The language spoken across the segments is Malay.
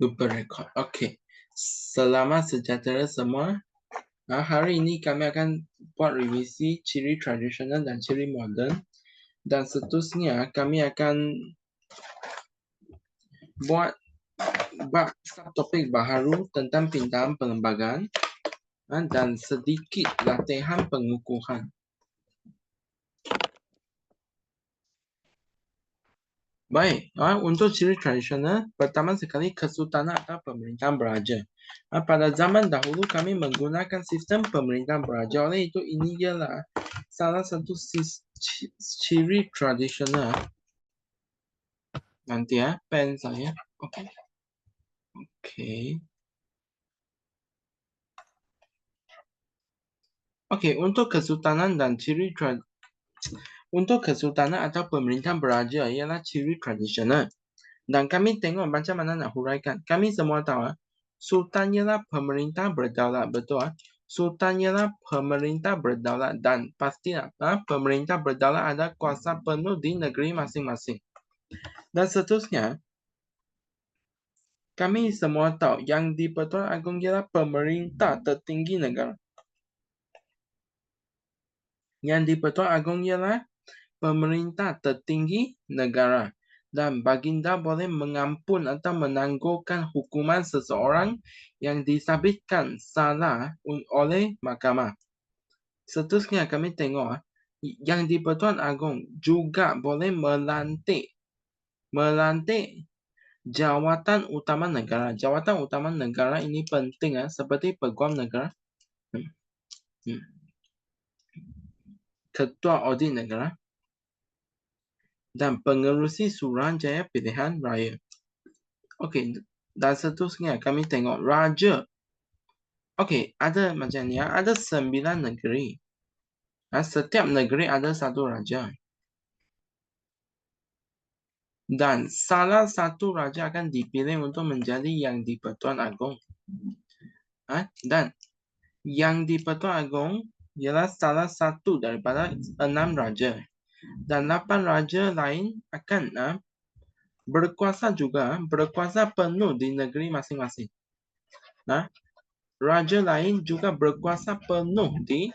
Lupa rekod. Okey. Selamat sejahtera semua. Hari ini kami akan buat revisi ciri tradisional dan ciri moden. Dan seterusnya kami akan buat subtopik baharu tentang pintaan perlembagaan dan sedikit latihan pengukuhan. Baik, untuk ciri tradisional, pertama sekali kesultanan atau pemerintahan beraja. Pada zaman dahulu kami menggunakan sistem pemerintahan beraja, oleh itu ini ialah salah satu ciri tradisional. Nanti pen saya. Okey. Okey, untuk kesultanan dan ciri untuk kesultanan atau pemerintahan beraja ialah ciri tradisional. Dan kami tengok macam mana nak huraikan. Kami semua tahu, Sultan ialah pemerintah berdaulat, betul? Sultan ialah pemerintah berdaulat dan pastilah pemerintah berdaulat ada kuasa penuh di negeri masing-masing. Dan seterusnya, kami semua tahu yang di-Pertuan Agong ialah pemerintah tertinggi negara. Yang di-Pertuan Agong ialah pemerintah tertinggi negara. Dan baginda boleh mengampun atau menangguhkan hukuman seseorang yang disabitkan salah oleh mahkamah. Seterusnya kami tengok yang di-Pertuan Agong juga boleh melantik jawatan utama negara. Jawatan utama negara ini penting seperti Peguam Negara, Ketua Audit Negara, dan pengerusi Suruhanjaya Pilihan Raya. Okey, dan seterusnya kami tengok raja. Okey, ada macam ni, ada 9 negeri. Setiap negeri ada satu raja. Dan salah satu raja akan dipilih untuk menjadi yang di-Pertuan Agong. Dan yang di-Pertuan Agong ialah salah satu daripada 6 raja. Dan 8 raja lain akan berkuasa penuh di negeri masing-masing. Raja lain juga berkuasa penuh di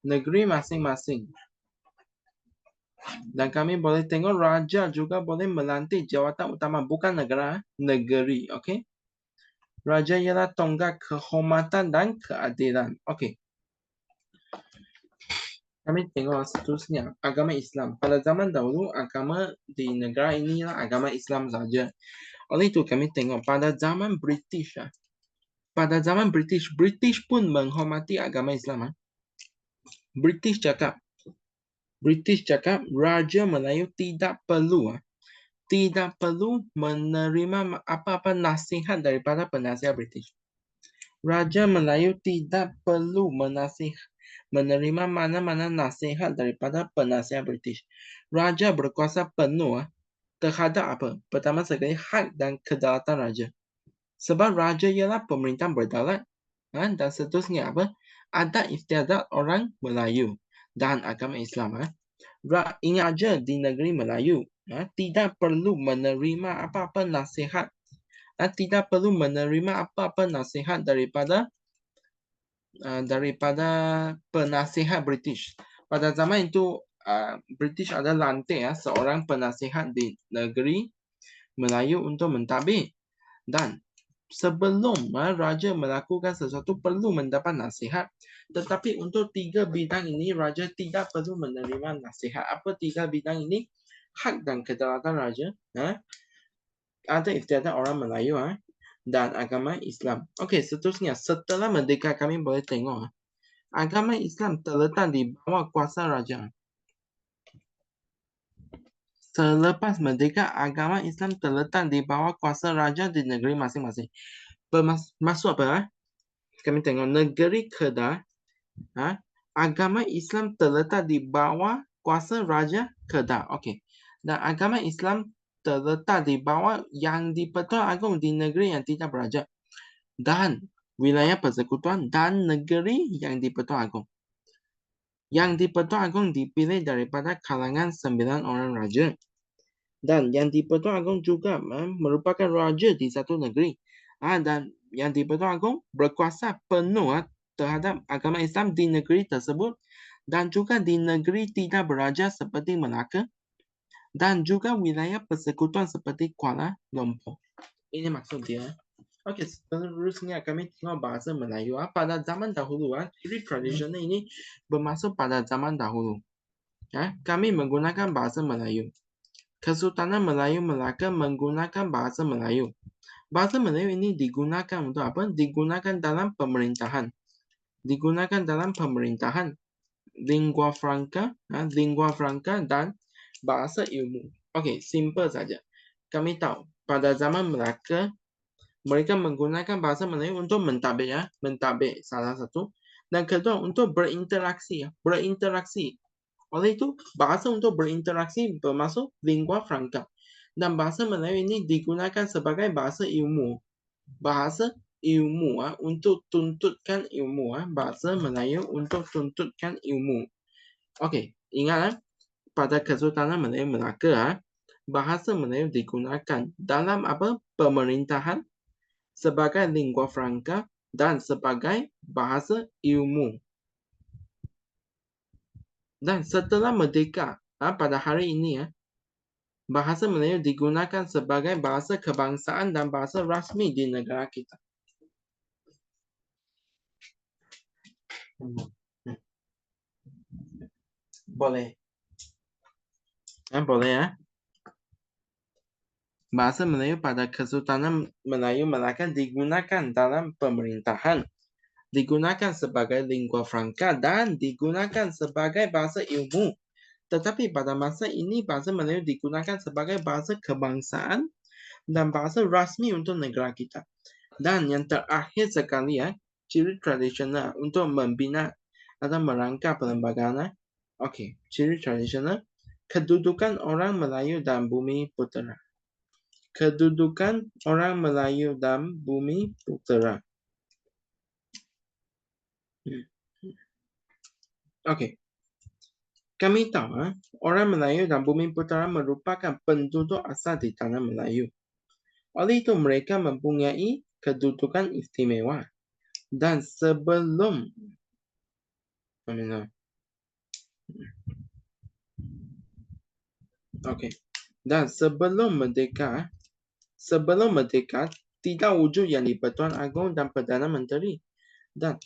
negeri masing-masing. Dan kami boleh tengok raja juga boleh melantik jawatan utama, bukan negara, negeri. Okey. Raja ialah tonggak kehormatan dan keadilan. Okey. Kami tengok seterusnya, agama Islam. Pada zaman dahulu, agama di negara ini adalah agama Islam saja. Oleh itu kami tengok pada zaman British. Pada zaman British pun menghormati agama Islam. British cakap Raja Melayu tidak perlu menerima apa-apa nasihat daripada penasihat British. Raja Melayu tidak perlu menerima mana-mana nasihat daripada penasihat British. Raja berkuasa penuh terhadap apa? Pertama sekali, hak dan kedaulatan raja. Sebab raja ialah pemerintah berdaulat. Dan seterusnya apa? Adat istiadat orang Melayu dan agama Islam. Ingat aja di negeri Melayu tidak perlu menerima apa-apa nasihat. Tidak perlu menerima apa-apa nasihat daripada penasihat British. Pada zaman itu British ada lantik seorang penasihat di negeri Melayu untuk mentadbir. Dan sebelum raja melakukan sesuatu perlu mendapat nasihat. Tetapi untuk 3 bidang ini raja tidak perlu menerima nasihat. Apa 3 bidang ini? Hak dan kedaulatan raja, ada istiadat orang Melayu dan agama Islam. Okey, seterusnya setelah merdeka kami boleh tengok agama Islam terletak di bawah kuasa raja. Selepas merdeka, agama Islam terletak di bawah kuasa raja di negeri masing-masing. Bermaksud apa? Kami tengok negeri Kedah, agama Islam terletak di bawah kuasa Raja Kedah. Okey. Dan agama Islam terletak di bawah yang di-Pertuan Agong di negeri yang tidak beraja. Dan wilayah persekutuan dan negeri yang di-Pertuan Agong. Yang di-Pertuan Agong dipilih daripada kalangan 9 orang raja. Dan yang di-Pertuan Agong juga merupakan raja di satu negeri. Dan yang di-Pertuan Agong berkuasa penuh terhadap agama Islam di negeri tersebut dan juga di negeri tidak beraja seperti Melaka dan juga wilayah persekutuan seperti Kuala Lumpur. Ini maksud dia. Okey, seterusnya kami tengok bahasa Melayu. Pada zaman dahulu, ciri tradisional ini bermaksud pada zaman dahulu. Kami menggunakan bahasa Melayu. Kesultanan Melayu Melaka menggunakan bahasa Melayu. Bahasa Melayu ini digunakan untuk apa? Digunakan dalam pemerintahan. Digunakan dalam pemerintahan. Lingua franca dan bahasa ilmu. Okey, simple saja. Kami tahu pada zaman Melaka mereka menggunakan bahasa Melayu untuk mentadbir, mentadbir salah satu. Dan kedua untuk berinteraksi. Oleh itu, bahasa untuk berinteraksi bermaksud lingua franca. Dan bahasa Melayu ini digunakan sebagai bahasa ilmu. Bahasa ilmu untuk tuntutkan ilmu. Bahasa Melayu untuk tuntutkan ilmu. Okey, ingat pada Kesultanan Melayu Melaka, bahasa Melayu digunakan dalam apa? Pemerintahan sebagai lingua franca dan sebagai bahasa ilmu. Dan setelah merdeka, pada hari ini, bahasa Melayu digunakan sebagai bahasa kebangsaan dan bahasa rasmi di negara kita. Boleh. Boleh. Bahasa Melayu pada Kesultanan Melayu Melaka digunakan dalam pemerintahan, digunakan sebagai lingua franca dan digunakan sebagai bahasa ilmu. Tetapi pada masa ini bahasa Melayu digunakan sebagai bahasa kebangsaan dan bahasa rasmi untuk negara kita. Dan yang terakhir sekali, ciri tradisional untuk membina atau merangka perlembagaan. Okey, ciri tradisional kedudukan orang Melayu dan bumi putera. Kedudukan orang Melayu dan bumi putera. Okey. Kami tahu orang Melayu dan bumi putera merupakan penduduk asal di tanah Melayu. Oleh itu mereka mempunyai kedudukan istimewa. Dan sebelum dan sebelum merdeka tidak wujud yang di-Pertuan Agong dan Perdana Menteri. Dan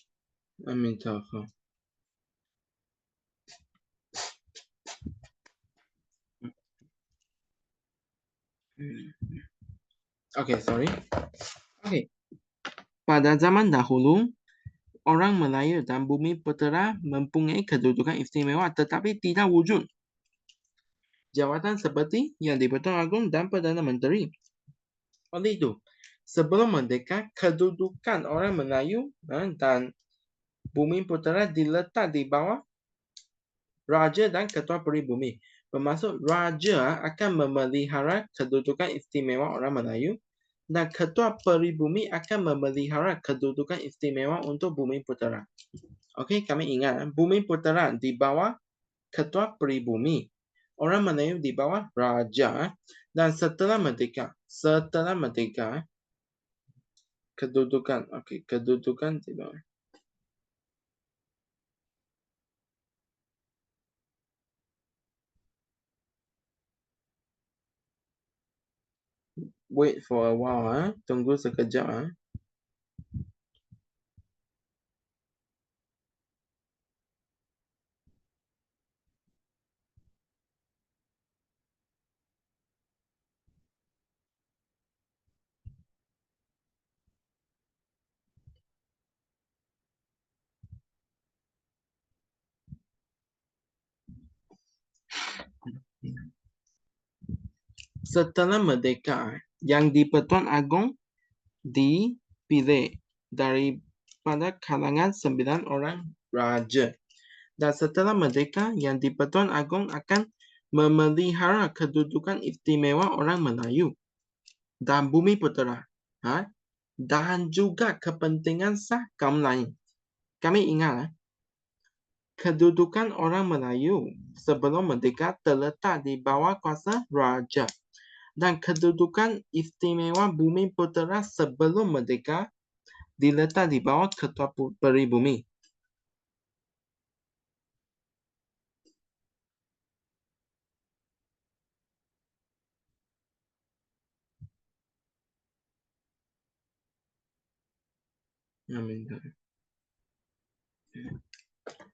pada zaman dahulu orang Melayu dan bumi putera mempunyai kedudukan istimewa tetapi tidak wujud jawatan seperti yang di-Pertuan Agong dan Perdana Menteri. Oleh itu, sebelum merdeka, kedudukan orang Melayu dan bumi putera diletak di bawah Raja dan Ketua Peribumi. Bermaksud Raja akan memelihara kedudukan istimewa orang Melayu dan Ketua Peribumi akan memelihara kedudukan istimewa untuk bumi putera. Okey, kami ingat bumi putera di bawah Ketua Peribumi. Orang Melayu di bawah Raja dan setelah merdeka kedudukan di bawah. Wait for a while, tunggu sekejap. Setelah merdeka, yang di-Pertuan Agong dipilih daripada kalangan 9 orang raja. Dan setelah merdeka, yang di-Pertuan Agong akan memelihara kedudukan istimewa orang Melayu dan bumi putera. Dan juga kepentingan sah kaum lain. Kami ingat, kedudukan orang Melayu sebelum merdeka terletak di bawah kuasa raja. Dan kedudukan istimewa Bumi Putra sebelum merdeka diletak di bawah Ketua Peribumi.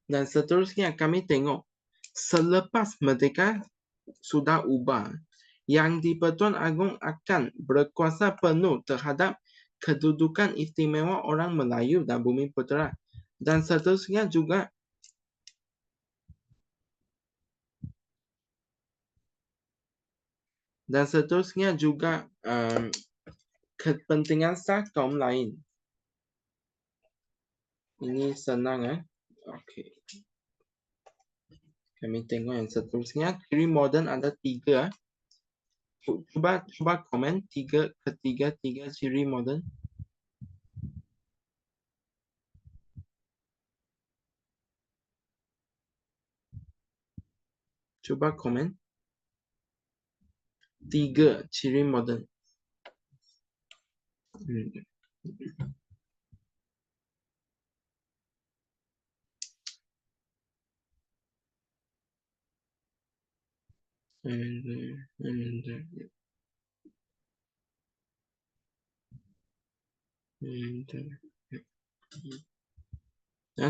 Dan seterusnya kami tengok selepas merdeka sudah ubah. Yang di-Pertuan Agong akan berkuasa penuh terhadap kedudukan istimewa orang Melayu dan Bumi Putra. Dan seterusnya juga kepentingan sah kaum lain. Ini senang Okey. Kami tengok yang seterusnya. Ciri moden ada 3. Cuba komen tiga ciri moden. Cuba komen 3 ciri moden.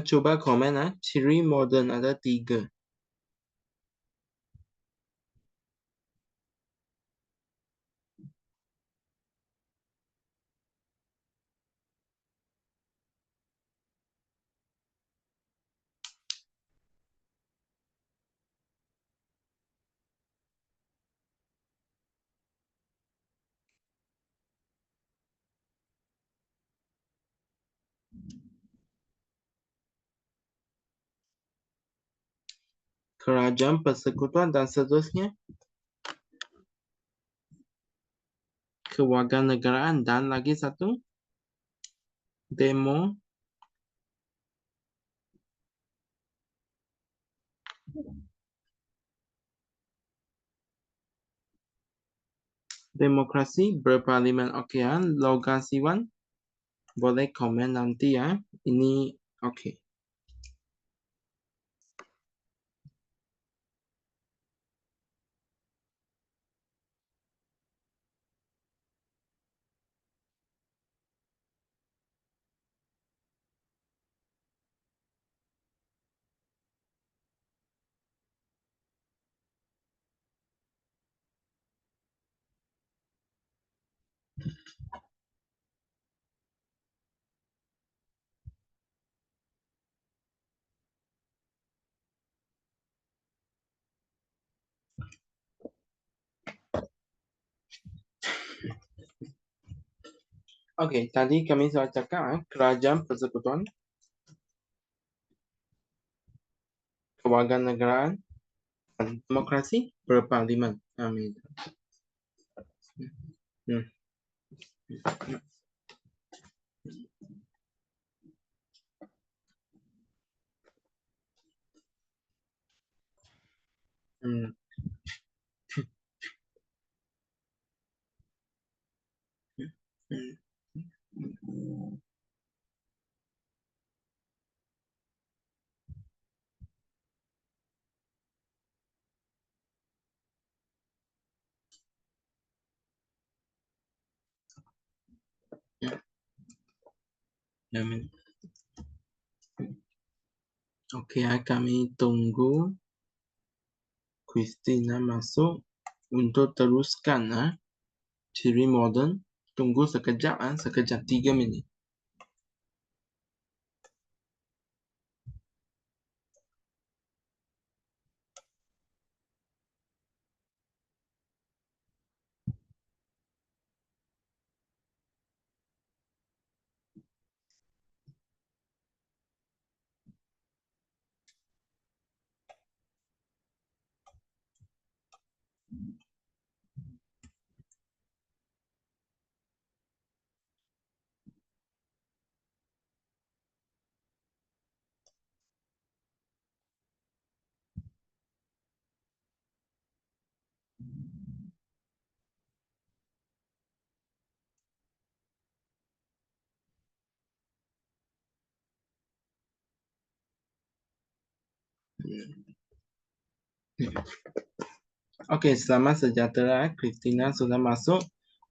Coba komen ciri moden ada 3. Kerajaan persekutuan dan seterusnya. Kewarganegaraan dan lagi satu demokrasi berparlimen. Okey Logasiwan boleh komen nanti Ini okey. Okey, tadi kami sudah cakap kerajaan persekutuan, kewarganegaraan, dan demokrasi berparlimen. Amin. Amin. Okey kami tunggu Christina masuk untuk teruskan ciri moden. Tunggu sekejap 3 minit. Okey, selamat sejahtera. Christina sudah masuk.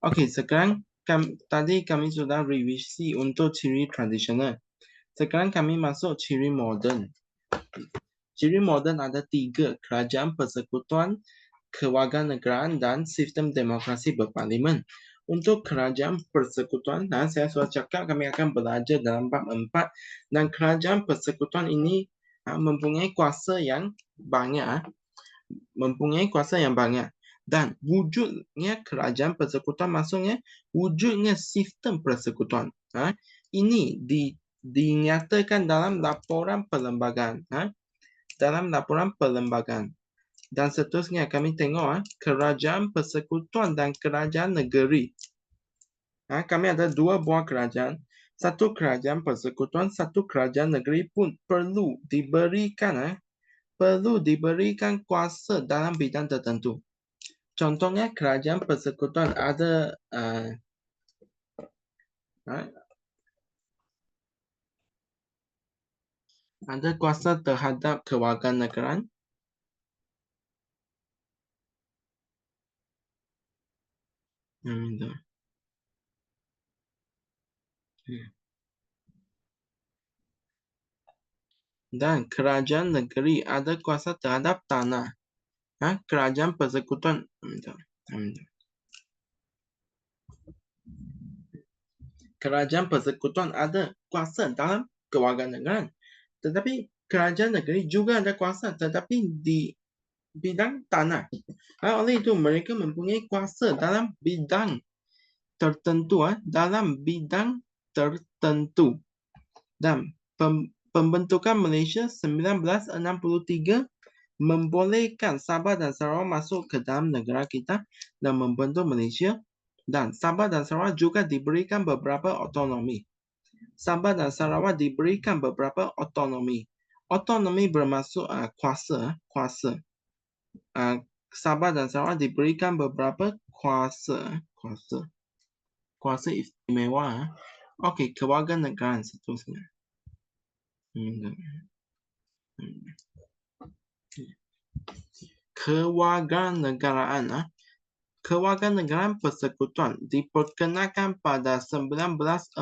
Okey, sekarang tadi kami sudah revisi untuk ciri tradisional. Sekarang kami masuk ciri moden. Ciri moden ada 3, kerajaan persekutuan, kewarganegaraan dan sistem demokrasi berparlimen. Untuk kerajaan persekutuan, saya sudah cakap kami akan belajar dalam bab 4 dan kerajaan persekutuan ini mempunyai kuasa yang banyak. Dan wujudnya kerajaan persekutuan maksudnya wujudnya sistem persekutuan. Ini dinyatakan dalam laporan perlembagaan. Dan seterusnya kami tengok kerajaan persekutuan dan kerajaan negeri. Kami ada 2 buah kerajaan. Satu kerajaan persekutuan, satu kerajaan negeri pun perlu diberikan kuasa dalam bidang tertentu. Contohnya kerajaan persekutuan ada kuasa terhadap kewarganegaraan. Dan kerajaan negeri ada kuasa terhadap tanah. Kerajaan persekutuan kerajaan persekutuan ada kuasa dalam kewarganegaraan. Tetapi kerajaan negeri juga ada kuasa tetapi di bidang tanah. Oleh itu mereka mempunyai kuasa dalam bidang tertentu. Dan pembentukan Malaysia 1963 membolehkan Sabah dan Sarawak masuk ke dalam negara kita dan membentuk Malaysia, dan Sabah dan Sarawak juga diberikan beberapa otonomi. Otonomi bermaksud kuasa. Sabah dan Sarawak diberikan beberapa kuasa istimewa. Okey, kewarganegaraan seterusnya. Kewarganegaraan persekutuan diperkenalkan pada 1948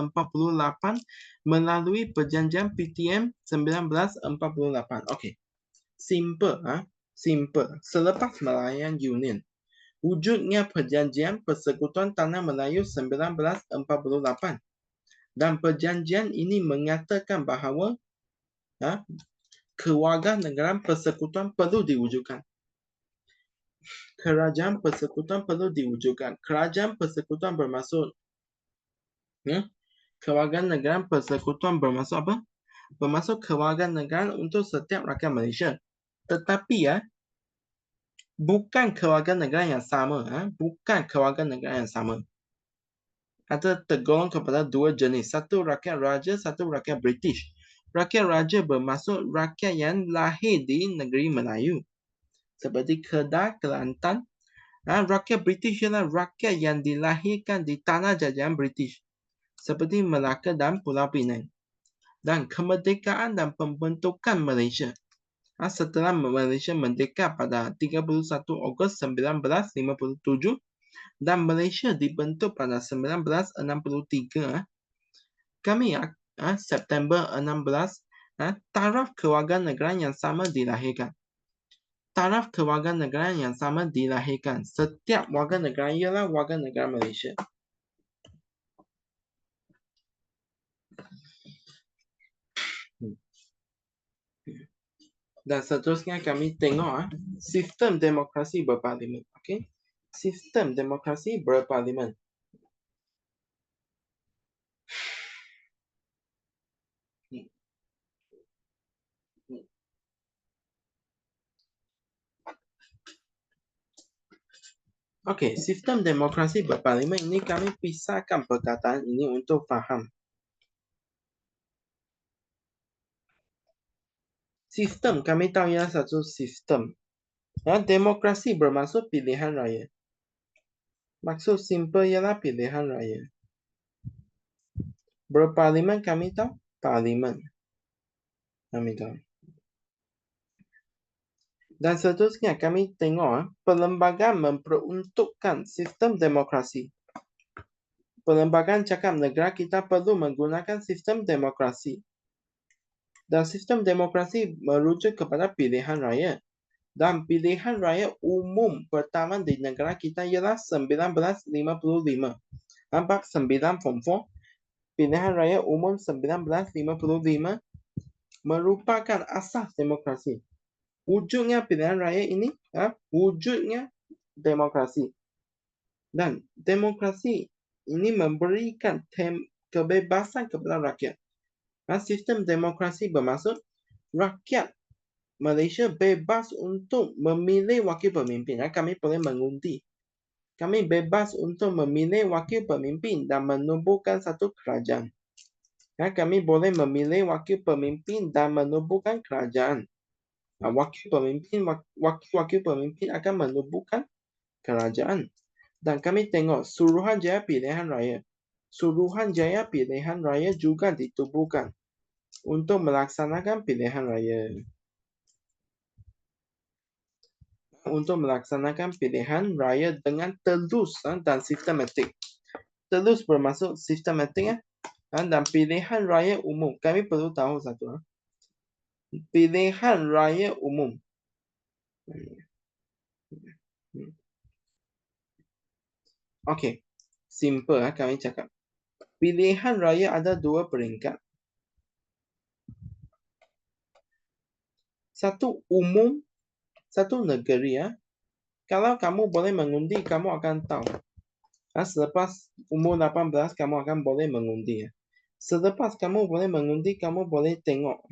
melalui perjanjian PTM 1948. Okey. Simple. Selepas Malayan Union, wujudnya perjanjian persekutuan tanah Melayu 1948. Dan perjanjian ini menyatakan bahawa kewarganegaraan persekutuan perlu diwujudkan. Kerajaan persekutuan bermaksud kewarganegaraan persekutuan bermaksud apa? Bermaksud kewarganegaraan untuk setiap rakyat Malaysia. Tetapi bukan kewarganegaraan yang sama. Ada tergolong kepada 2 jenis. Satu rakyat raja, satu rakyat British. Rakyat raja bermaksud rakyat yang lahir di negeri Melayu. Seperti Kedah, Kelantan. Rakyat British ialah rakyat yang dilahirkan di tanah jajahan British. Seperti Melaka dan Pulau Pinang. Dan kemerdekaan dan pembentukan Malaysia. Setelah Malaysia merdeka pada 31 Ogos 1957 dan Malaysia dibentuk pada 1963, kami September 16, taraf kewarganegaraan yang sama dilahirkan. Setiap warga negara ialah warga negara Malaysia. Dan seterusnya kami tengok sistem demokrasi berparlimen. Okey. Sistem demokrasi berparlimen. Okey, sistem demokrasi berparlimen ini kami pisahkan perkataan ini untuk faham. Sistem kami tahu ialah satu sistem. Demokrasi bermaksud pilihan raya. Maksud simple ialah pilihan raya. Berparlimen kami tahu parlimen. Kami tahu. Dan seterusnya kami tengok perlembagaan memperuntukkan sistem demokrasi. Perlembagaan cakap negara kita perlu menggunakan sistem demokrasi. Dan sistem demokrasi merujuk kepada pilihan raya. Dan pilihan raya umum pertama di negara kita ialah 1955. Nampak 9 form 4. Pilihan raya umum 1955 merupakan asas demokrasi. Wujudnya pilihan raya ini, wujudnya demokrasi. Dan demokrasi ini memberikan kebebasan kepada rakyat. Sistem demokrasi bermaksud rakyat Malaysia bebas untuk memilih wakil pemimpin. Kami boleh mengundi. Kami bebas untuk memilih wakil pemimpin dan menubuhkan satu kerajaan. Kami boleh memilih wakil pemimpin dan menubuhkan kerajaan. Wakil pemimpin akan menubuhkan kerajaan. Dan kami tengok Suruhanjaya Pilihan Raya. Suruhanjaya Pilihan Raya juga ditubuhkan untuk melaksanakan pilihan raya. Untuk melaksanakan pilihan raya dengan telus dan sistematik. Telus bermaksud sistematik dan pilihan raya umum. Kami perlu tahu satu. Pilihan raya umum. Okey. Simple kami cakap. Pilihan raya ada dua peringkat. Satu umum, satu negeri. Kalau kamu boleh mengundi, kamu akan tahu. Selepas umur 18, kamu akan boleh mengundi. Selepas kamu boleh mengundi, kamu boleh tengok.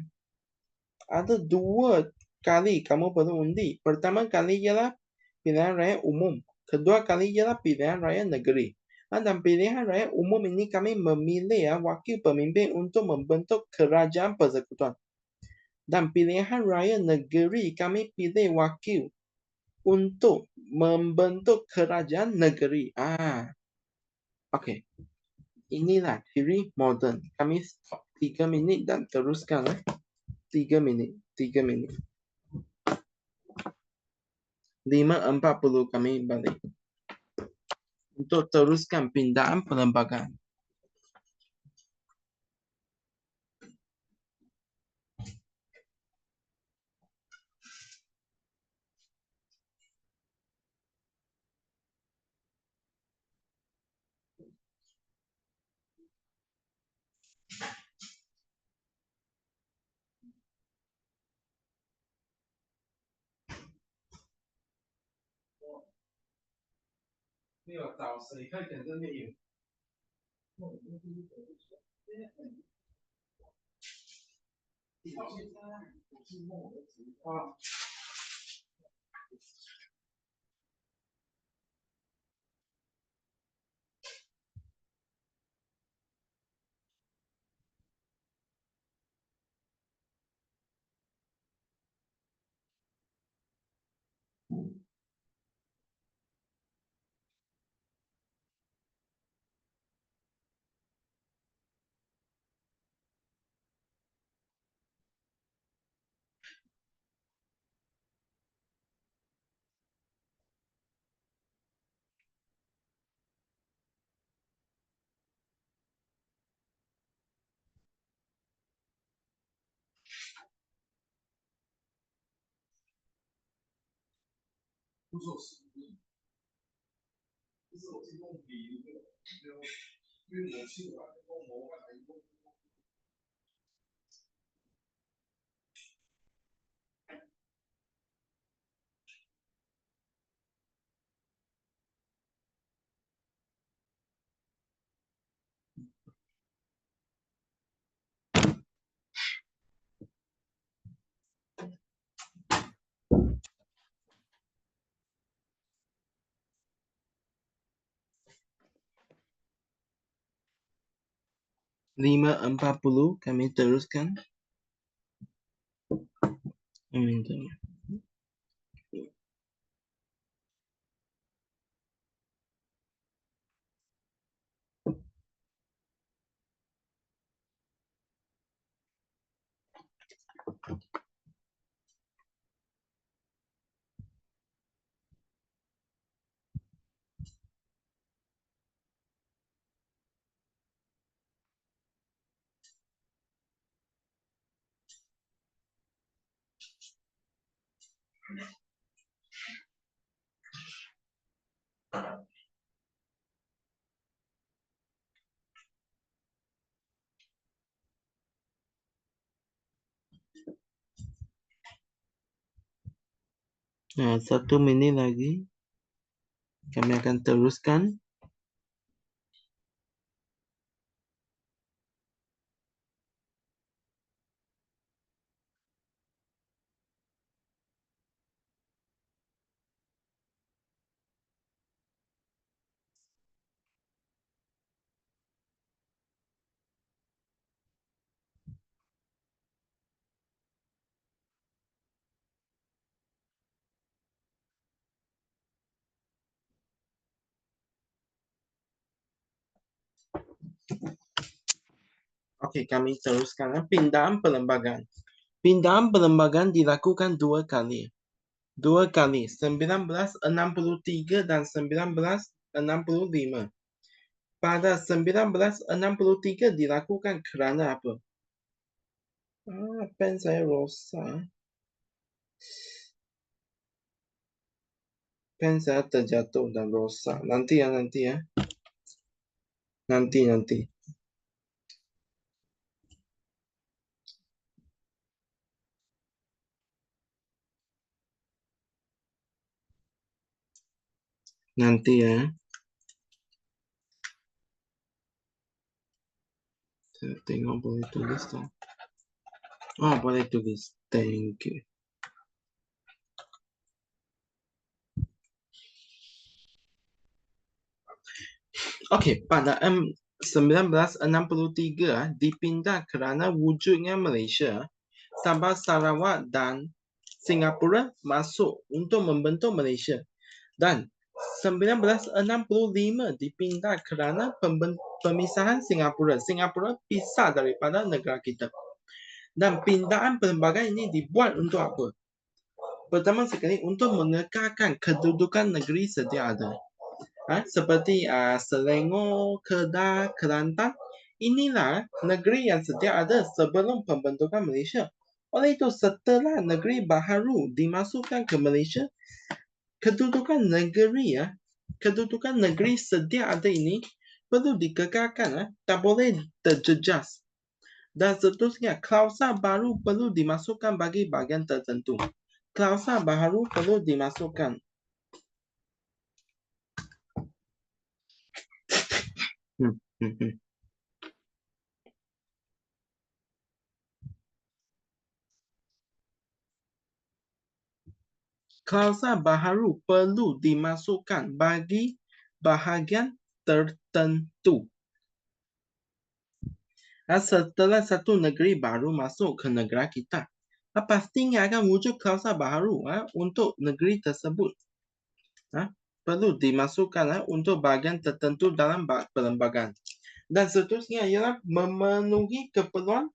Ada dua kali kamu perlu undi. Pertama kali ialah pilihan raya umum. Kedua kali ialah pilihan raya negeri. Dan pilihan raya umum ini kami memilih wakil pemimpin untuk membentuk kerajaan persekutuan. Dan pilihan raya negeri kami pilih wakil untuk membentuk kerajaan negeri. Okey. Inilah ciri moden. Kami stop 3 minit dan teruskan. 3 minit. 5.40 kami balik. Untuk teruskan pindaan perlembagaan. Lima 40 kami teruskan. Nah, 1 minit lagi. Kami akan teruskan. Okey, kami teruskan. Pindahan perlembagaan. Pindahan perlembagaan dilakukan 2 kali. 2 kali, 1963 dan 1965. Pada 1963 dilakukan kerana apa? Pen saya rosak. Pen saya terjatuh dan rosak. Nanti ya. Nanti. Nanti ya. Saya tengok boleh tulis tak? Oh, boleh tulis. Thank you. Okey, pada 1963 dipindah kerana wujudnya Malaysia, Sabah, Sarawak dan Singapura masuk untuk membentuk Malaysia. Dan 1965 dipindah kerana pemisahan Singapura. Singapura pisah daripada negara kita. Dan pindahan perlembagaan ini dibuat untuk apa? Pertama sekali untuk mengekalkan kedudukan negeri sedia ada. Seperti Selangor, Kedah, Kelantan. Inilah negeri yang sedia ada sebelum pembentukan Malaysia. Oleh itu, setelah negeri baharu dimasukkan ke Malaysia, kedudukan negeri sedia ada ini perlu dikekalkan, tak boleh terjejas. Dan seterusnya, klausa baru perlu dimasukkan bagi bahagian tertentu. Klausa baru perlu dimasukkan. Klausa baharu perlu dimasukkan bagi bahagian tertentu. Setelah satu negeri baru masuk ke negara kita, pastinya akan wujud klausa baharu untuk negeri tersebut. Perlu dimasukkan untuk bahagian tertentu dalam perlembagaan. Dan seterusnya ialah memenuhi keperluan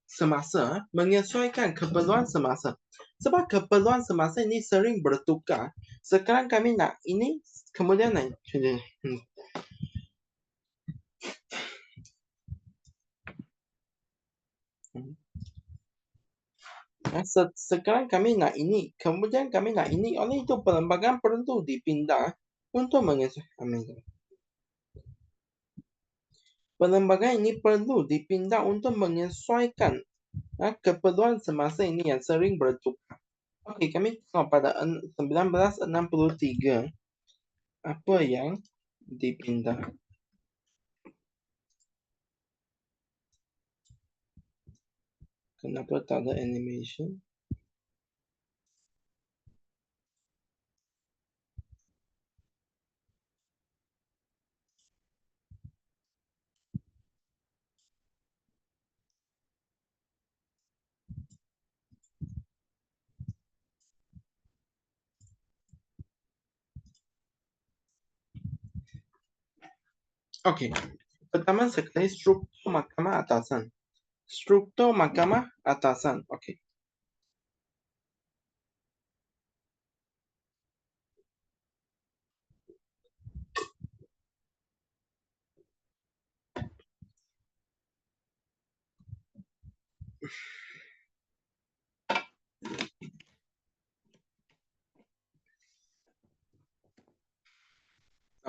semasa, menyesuaikan keperluan semasa. Sebab keperluan semasa ini sering bertukar. Sekarang kami nak ini, kemudian nak sekarang kami nak ini, kemudian kami nak ini. Oleh itu perlembagaan perlu dipindah untuk menyesuaikan. Perlembagaan ini perlu dipindah untuk menyesuaikan keperluan semasa ini yang sering bertukar. Okey, kami tengok pada 1963 apa yang dipindah. Kenapa tak ada animation? Okey, pertama sekali struktur mahkamah atasan. Struktur mahkamah atasan. Okey.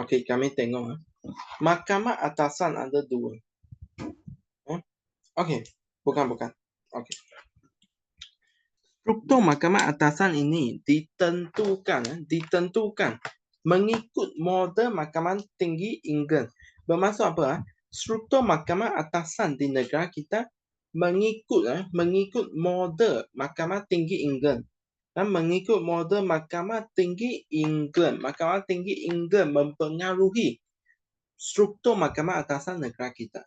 Okey, kami tengok. Mahkamah atasan ada 2. Okey, bukan. Okey. Struktur mahkamah atasan ini ditentukan mengikut model mahkamah tinggi England. Bermaksud apa? Struktur mahkamah atasan di negara kita mengikut model mahkamah tinggi England. Mengikut model mahkamah tinggi England. Mahkamah tinggi England mempengaruhi struktur mahkamah atasan negara kita.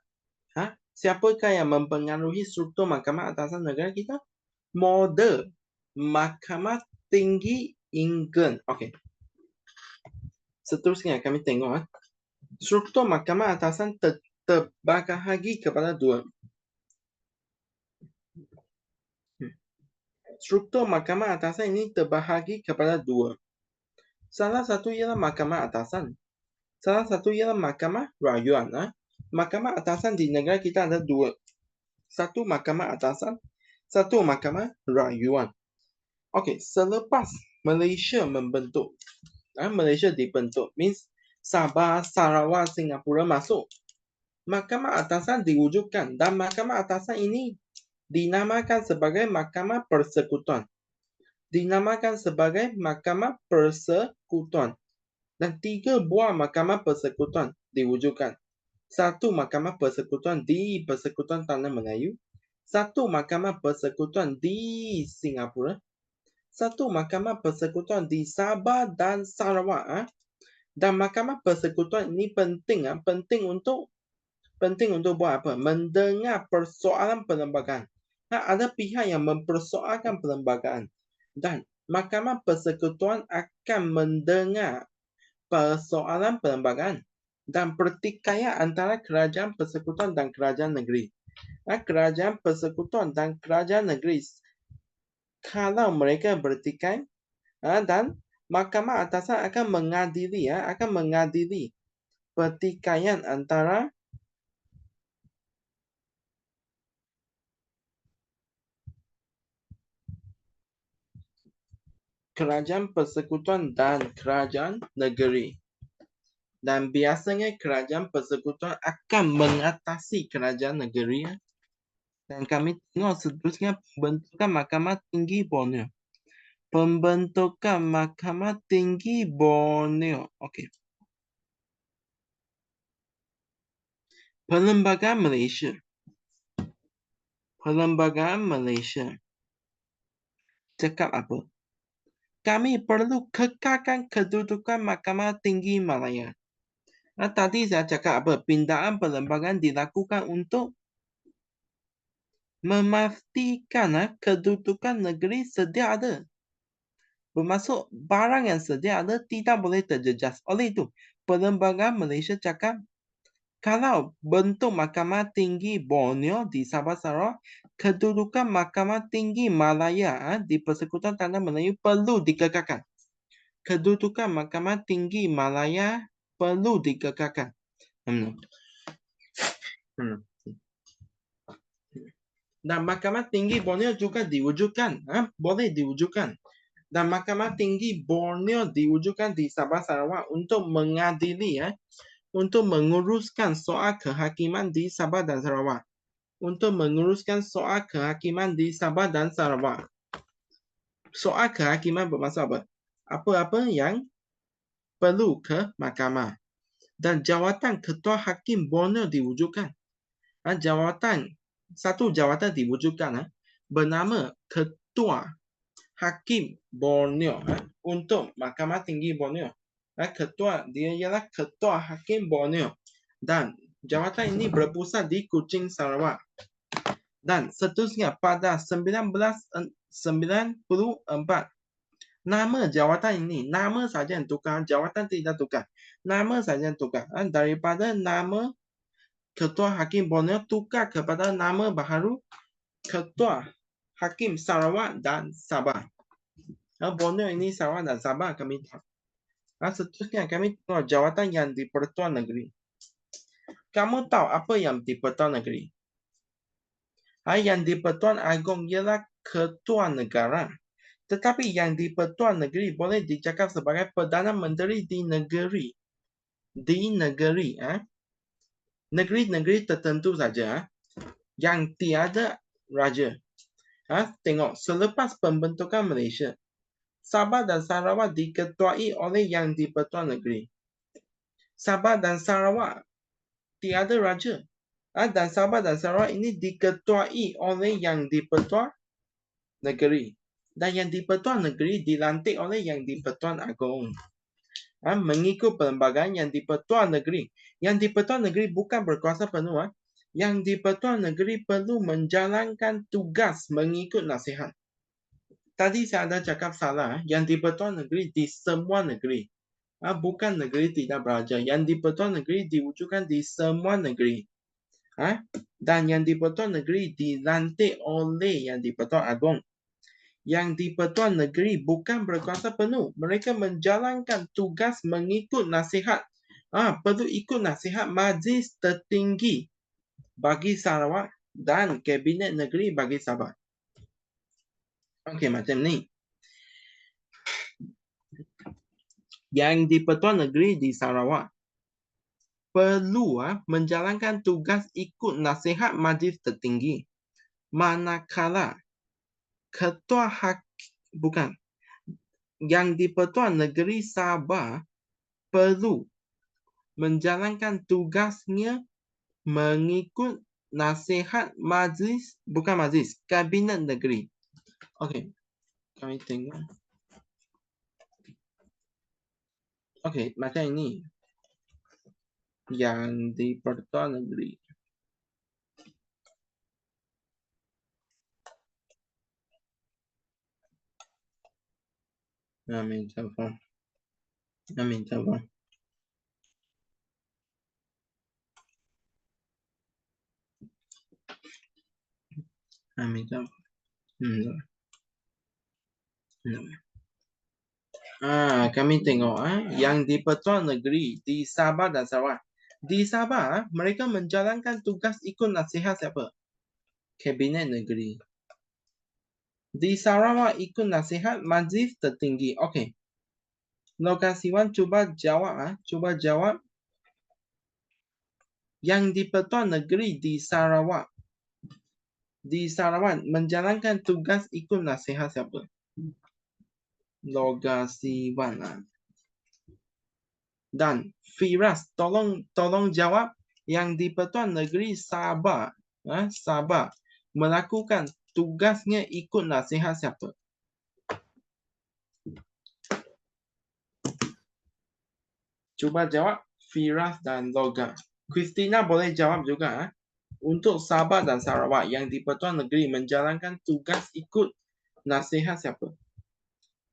Siapakah yang mempengaruhi struktur mahkamah atasan negara kita? Model mahkamah tinggi England. Okey. Seterusnya kami tengok. Struktur mahkamah atasan terbahagi kepada 2. Struktur mahkamah atasan ini terbahagi kepada 2. Salah satu ialah mahkamah atasan. Salah satu ialah mahkamah rayuan. Mahkamah atasan di negara kita ada 2. Satu mahkamah atasan, satu mahkamah rayuan. Okey, selepas Malaysia dibentuk, means Sabah, Sarawak, Singapura masuk. Mahkamah atasan diwujudkan dan mahkamah atasan ini dinamakan sebagai mahkamah persekutuan. Dan 3 buah mahkamah persekutuan diwujudkan. Satu mahkamah persekutuan di Persekutuan Tanah Melayu, satu mahkamah persekutuan di Singapura, satu mahkamah persekutuan di Sabah dan Sarawak. Dan mahkamah persekutuan ini penting untuk buat apa? Mendengar persoalan perlembagaan. Ada pihak yang mempersoalkan perlembagaan dan mahkamah persekutuan akan mendengar persoalan perlembagaan dan pertikaian antara kerajaan persekutuan dan kerajaan negeri. Kerajaan persekutuan dan kerajaan negeri, kalau mereka bertikai, dan mahkamah atasan akan mengadili pertikaian antara kerajaan persekutuan dan kerajaan negeri. Dan biasanya kerajaan persekutuan akan mengatasi kerajaan negeri. Dan kami tengok seterusnya pembentukan Mahkamah Tinggi Borneo. Pembentukan Mahkamah Tinggi Borneo. Okey. Perlembagaan Malaysia. Cakap apa? Kami perlu kekalkan kedudukan Mahkamah Tinggi Malaya. Tadi saya cakap apa? Pindaan perlembagaan dilakukan untuk memastikan kedudukan negeri sedia ada. Bermaksud barang yang sedia ada tidak boleh terjejas. Oleh itu, Perlembagaan Malaysia cakap kalau bentuk Mahkamah Tinggi Borneo di Sabah Sarawak, kedudukan Mahkamah Tinggi Malaya di Persekutuan Tanah Melayu perlu dikekalkan. Kedudukan Mahkamah Tinggi Malaya perlu dikekalkan. Dan Mahkamah Tinggi Borneo juga diwujudkan. Boleh diwujudkan. Dan Mahkamah Tinggi Borneo diwujudkan di Sabah Sarawak untuk mengadili, untuk menguruskan soal kehakiman di Sabah dan Sarawak. Soal kehakiman bermaksud apa? Apa-apa yang perlu ke mahkamah. Dan jawatan Ketua Hakim Borneo diwujudkan. Satu jawatan diwujudkan bernama Ketua Hakim Borneo untuk Mahkamah Tinggi Borneo. Dia ialah Ketua Hakim Borneo. Dan jawatan ini berpusat di Kuching, Sarawak. Dan seterusnya pada 1994, nama jawatan ini, nama saja yang tukar, jawatan tidak tukar. Nama saja yang tukar. Daripada nama Ketua Hakim Borneo tukar kepada nama baharu Ketua Hakim Sarawak dan Sabah. Borneo ini Sarawak dan Sabah kami tahu. Seterusnya kami tahu jawatan yang di Pertuan Negeri. Kamu tahu apa yang di Pertuan Negeri? Yang di Pertuan Agong ialah Ketua Negara. Tetapi yang di Pertuan Negeri boleh dicakap sebagai Perdana Menteri di negeri. di negeri, negeri-negeri tertentu saja yang tiada raja. Tengok, selepas pembentukan Malaysia, Sabah dan Sarawak diketuai oleh Yang di-Pertuan Negeri. Sabah dan Sarawak tiada raja. Dan Sabah dan Sarawak ini diketuai oleh Yang di-Pertuan Negeri. Dan Yang di-Pertuan Negeri dilantik oleh Yang di-Pertuan Agong. Mengikut perlembagaan Yang di-Pertuan Negeri. Yang di-Pertuan Negeri bukan berkuasa penuh. Yang di-Pertuan Negeri perlu menjalankan tugas mengikut nasihat. Tadi saya ada cakap salah. Yang di-Pertuan Negeri di semua negeri. Bukan negeri tidak beraja. Yang di-Pertuan Negeri diwujudkan di semua negeri. Dan Yang di-Pertuan Negeri dilantik oleh Yang di-Pertuan Agong. Yang di-Pertuan Negeri bukan berkuasa penuh. Mereka menjalankan tugas mengikut nasihat. Perlu ikut nasihat Majlis Tertinggi bagi Sarawak dan Kabinet Negeri bagi Sabah. Okey, macam ni. Yang di-Pertuan Negeri di Sarawak perlu menjalankan tugas ikut nasihat Majlis Tertinggi. Manakala Ketua Yang di-Pertuan Negeri Sabah perlu menjalankan tugasnya mengikut nasihat Kabinet Negeri. Okey, kami tengok. Okey, macam ini. Yang di-Pertuan Negeri. Minta maaf. Kami tengok yang di-Pertuan Negeri di Sabah dan Sarawak. Di Sabah, mereka menjalankan tugas ikut nasihat siapa? Kabinet Negeri. Di Sarawak ikut nasihat Majlis Tertinggi. Okey. Lokasiwan cuba jawab. Cuba jawab. Yang di-Pertuan Negeri di Sarawak. Di Sarawak menjalankan tugas ikut nasihat siapa? Lokasiwan. Dan Firas, tolong jawab. Yang di-Pertuan Negeri Sabah. Sabah melakukan tugasnya ikut nasihat siapa? Cuba jawab Firas dan Loga. Christina boleh jawab juga. Untuk Sabah dan Sarawak yang di-Pertuan Negeri menjalankan tugas ikut nasihat siapa?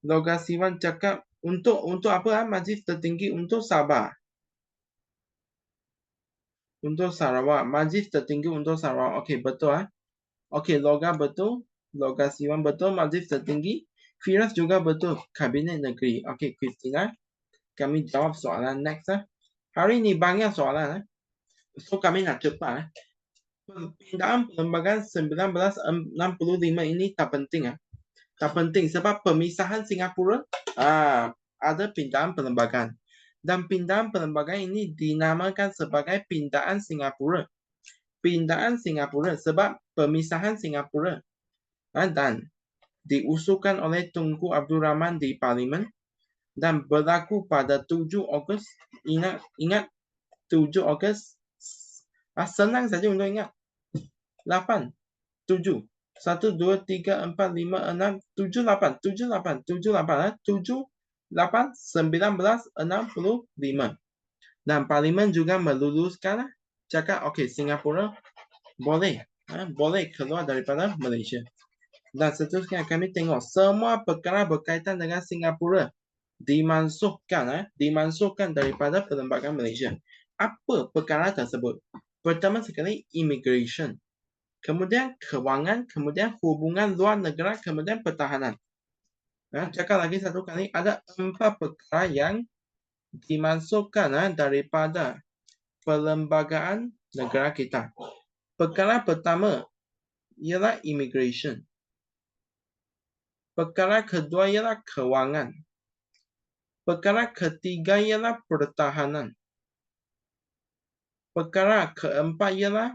Loga Siwan cakap untuk apa? Majlis Tertinggi untuk Sabah. Untuk Sarawak. Majlis Tertinggi untuk Sarawak. Okey, betul. Okey, Loga betul. Loga Siwan betul. Majlis Tertinggi. Firas juga betul. Kabinet Negeri. Okey, Christina. Kami jawab soalan next. Hari ini banyak soalan. So, kami nak cepat. Pindaan Perlembagaan 1965 ini tak penting. Tak penting sebab pemisahan Singapura ada pindaan perlembagaan. Dan pindaan perlembagaan ini dinamakan sebagai pindaan Singapura. Pindaan Singapura sebab pemisahan Singapura. Dan diusulkan oleh Tunku Abdul Rahman di Parlimen dan berlaku pada 7 Ogos. Ingat 7 Ogos. Senang saja untuk ingat. 8, 7. 1, 2, 3, 4, 5, 6, 7, 8. 7, 8. 7, 8. 7, 8, 1965. Dan Parlimen juga meluluskan cakap, okey, Singapura boleh keluar daripada Malaysia. Dan seterusnya kami tengok semua perkara berkaitan dengan Singapura dimansuhkan daripada Perlembagaan Malaysia. Apa perkara tersebut? Pertama sekali, immigration. Kemudian kewangan, kemudian hubungan luar negara, kemudian pertahanan. Cakap lagi satu kali, ada 4 perkara yang dimasukkan daripada perlembagaan negara kita. Perkara pertama ialah immigration. Perkara kedua ialah kewangan. Perkara ketiga ialah pertahanan. Perkara keempat ialah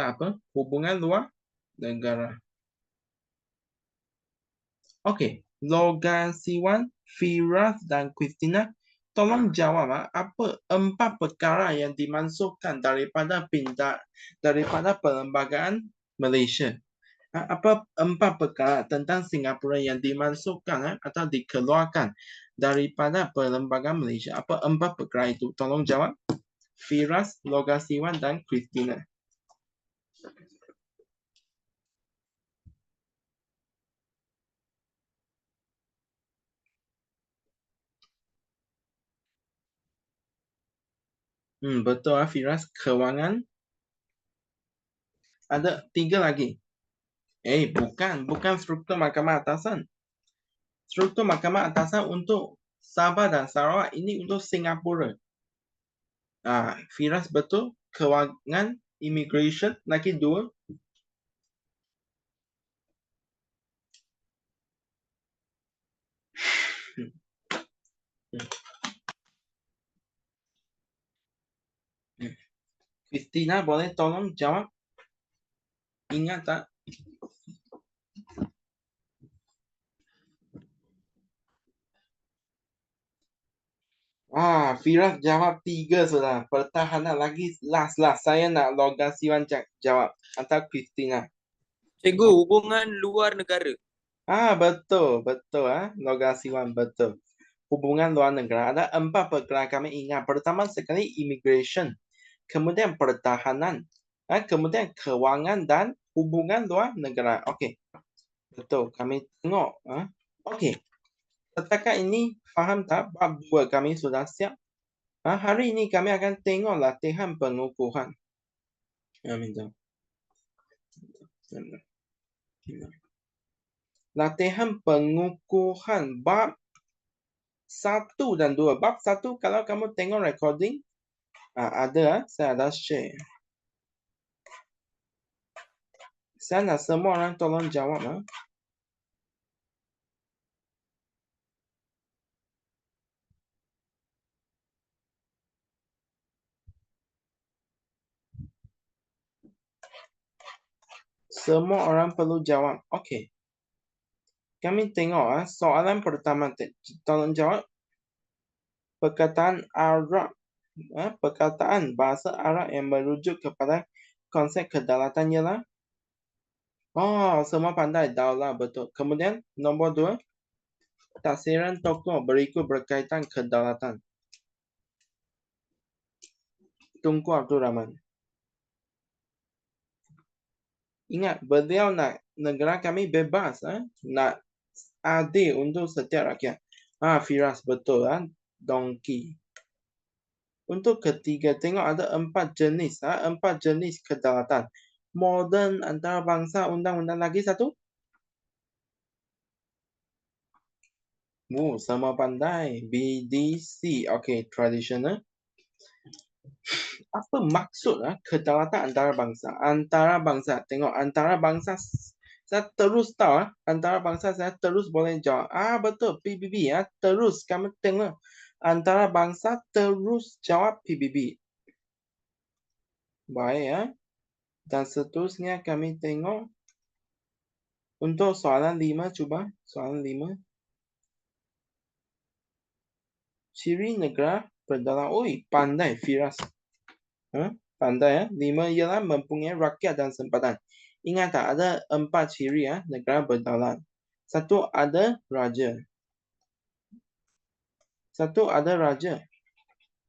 apa? Hubungan luar negara. Okey, Logan Siwan, Firas dan Christina, tolong jawab apa 4 perkara yang dimasukkan daripada Perlembagaan Malaysia. Apa 4 perkara tentang Singapura yang dimasukkan atau dikeluarkan daripada Perlembagaan Malaysia? Apa 4 perkara itu? Tolong jawab. Firas, Logan Siwan dan Christina. Betul Firas. Kewangan. Ada 3 lagi. Bukan struktur Mahkamah Atasan. Struktur Mahkamah Atasan untuk Sabah dan Sarawak, ini untuk Singapura. Firas betul. Kewangan, immigration, lagi 2. Christina boleh tolong jawab? Ingat tak? Firas jawab 3 sudah. Pertahanan lagi last. Saya nak Logan Siwan jawab. Atau Christina. Cikgu, hubungan luar negara. Betul. Logan Siwan betul. Hubungan luar negara. Ada 4 perkara kami ingat. Pertama sekali immigration. Kemudian pertahanan. Kemudian kewangan dan hubungan luar negara. Okey. Betul. Kami tengok. Okey. Setakat ini faham tak? Bab 2 kami sudah siap. Hari ini kami akan tengok latihan pengukuhan. Latihan pengukuhan bab 1 dan 2. Bab 1 kalau kamu tengok recording, ada saya ada share. Saya nak semua orang tolong jawab. Semua orang perlu jawab. Okey. Kami tengok soalan pertama. Tolong jawab. Perkataan Arab. Perkataan bahasa Arab yang merujuk kepada konsep kedaulatan ialah. Semua pandai. Daulah betul. Kemudian nombor 2. Tafsiran tokoh berikut berkaitan kedaulatan. Tunku Abdul Rahman. Ingat, beliau nak negara kami bebas. Nak adil untuk setiap rakyat. Firas betul. Dongki. Untuk ketiga, tengok ada 4 jenis. 4 jenis kedaulatan. Moden, antarabangsa, undang-undang lagi satu. Sama pandai. BDC. Okey, tradisional. Apa maksud kedaulatan antarabangsa? Antarabangsa. Tengok antarabangsa. Saya terus tahu. Antarabangsa saya terus boleh jawab. Betul. PBB. Terus kami tengok. Antarabangsa terus jawab PBB. Baik. Dan seterusnya kami tengok. Untuk soalan 5 cuba. Soalan 5. Ciri negara berdaulat. Pandai Firas. Pandai 5 ialah mempunyai rakyat dan sempadan. Ingat tak ada 4 ciri negara berdaulat. 1 ada raja. 1 ada raja.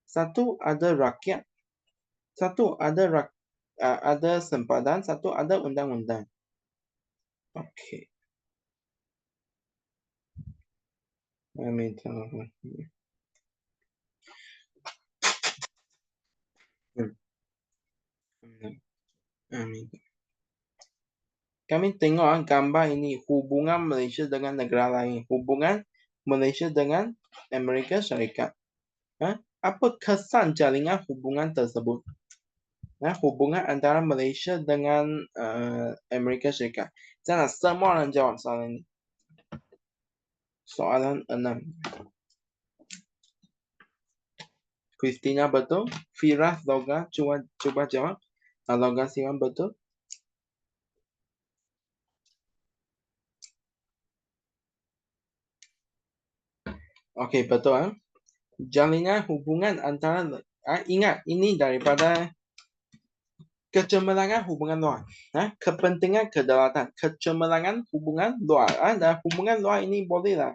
1 ada rakyat. 1 ada sempadan. 1 ada undang-undang. Okey. Amin. Amin. Kami tengok gambar ini. Hubungan Malaysia dengan negara lain. Hubungan Malaysia dengan Amerika Syarikat. Apa kesan jaringan hubungan tersebut? Hubungan antara Malaysia dengan Amerika Syarikat. Saya nak semua orang jawab soalan ini. Soalan 6. Christina betul. Firas, Loga, cuba jawab. Loga Siwan betul. Okey, betul. Jalinan hubungan antara ingat ini daripada kecemerlangan hubungan luar. Kepentingan kedaulatan, kecemerlangan hubungan luar. Dan hubungan luar ini bolehlah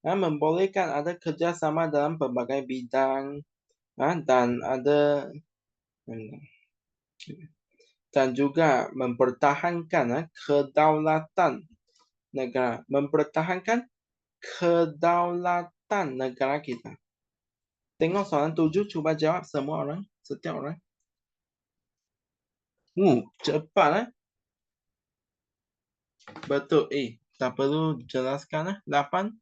membolehkan ada kerjasama dalam pelbagai bidang dan ada dan juga mempertahankan kedaulatan negara, mempertahankan kedaulatan negara kita. Tengok soalan 7, cuba jawab semua orang, setiap orang. Cepat. Betul. Tak perlu jelaskan. 8.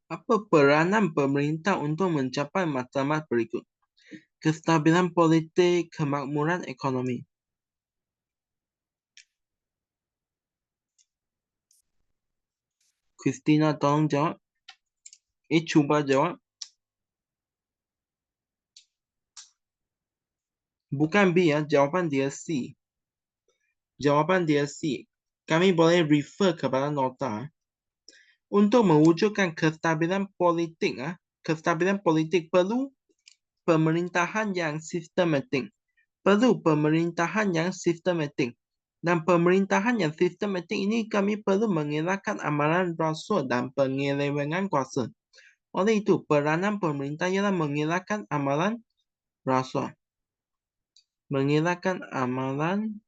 Apa peranan pemerintah untuk mencapai matlamat berikut? Kestabilan politik, kemakmuran ekonomi. Christina tolong jawab. Cuba jawab. Bukan B ya, jawapan dia C. Jawapan dia C. Kami boleh refer kepada nota. Untuk mewujudkan kestabilan politik perlu pemerintahan yang sistematik. Dan pemerintahan yang sistematik ini kami perlu mengelakkan amalan rasuah dan penyelewengan kuasa. Oleh itu, peranan pemerintah ialah mengelakkan amalan rasuah. Mengelakkan amalan.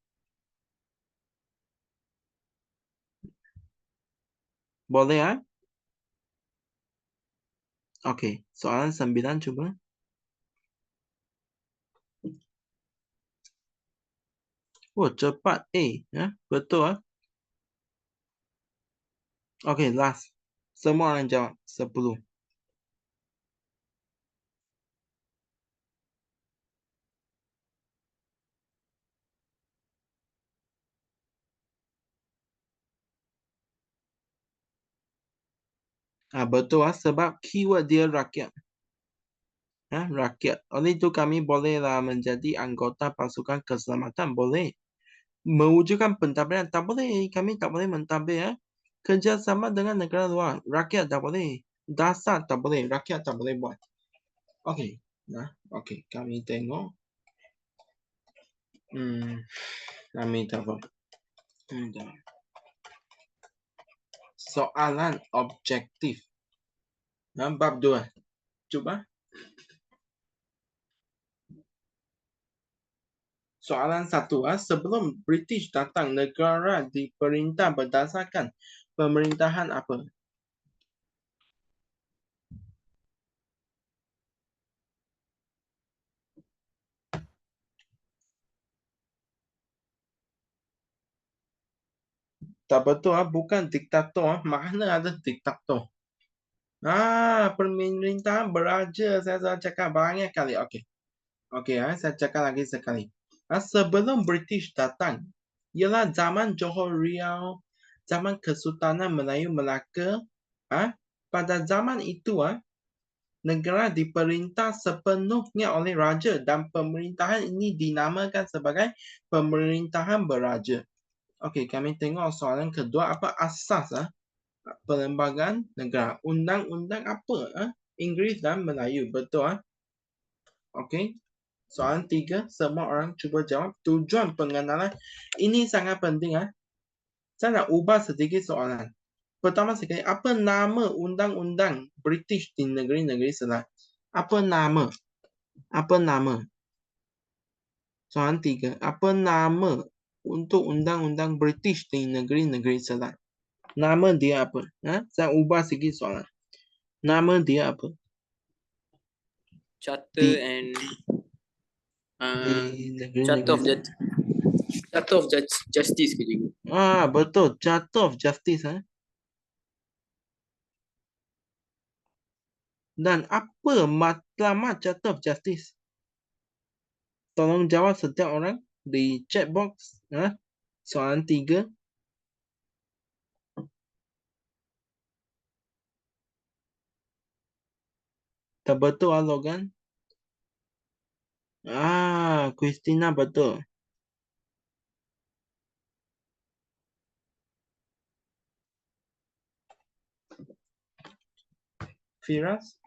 Boleh Okey, soalan 9 cuba. Cepat. Betul. Okey, last. Semua orang jawab. 10. Betul sebab keyword dia rakyat. Rakyat. Oleh itu kami bolehlah menjadi anggota pasukan keselamatan. Boleh. Mewujudkan pentadbiran tak boleh. Kami tak boleh mentadbir. Kerjasama dengan negara luar. Rakyat tak boleh. Dasar tak boleh. Rakyat tak boleh buat. Okey. Okey. Kami tengok. Kami tak boleh. Soalan objektif. Bab 2. Cuba. Soalan 1. Sebelum British datang, negara diperintah berdasarkan pemerintahan apa? Tak betul. Bukan diktator. Mana ada diktator? Pemerintahan beraja. Saya sudah cakap banyak kali. Okey, saya cakap lagi sekali. Sebelum British datang, ialah zaman Johor Riau, zaman Kesultanan Melayu Melaka. Pada zaman itu, negara diperintah sepenuhnya oleh raja dan pemerintahan ini dinamakan sebagai pemerintahan beraja. Okey, kami tengok soalan kedua. Apa asas perlembagaan negara? Undang-undang apa? Inggeris dan Melayu. Betul. Okey. Soalan 3. Semua orang cuba jawab. Tujuan pengenalan. Ini sangat penting. Saya nak ubah sedikit soalan. Pertama sekali, apa nama undang-undang British di negeri-negeri Selat? Apa nama? Soalan 3. Apa nama untuk undang-undang British di negeri-negeri Selat? Nama dia apa? Saya ubah sikit soalan. Nama dia apa? Charter and Charter of Justice ke cikgu? Betul. Charter of Justice. Dan apa matlamat Charter of Justice? Tolong jawab setiap orang di chat box. Soalan 3. Tak betul ah, Logan? Christina betul. Firas?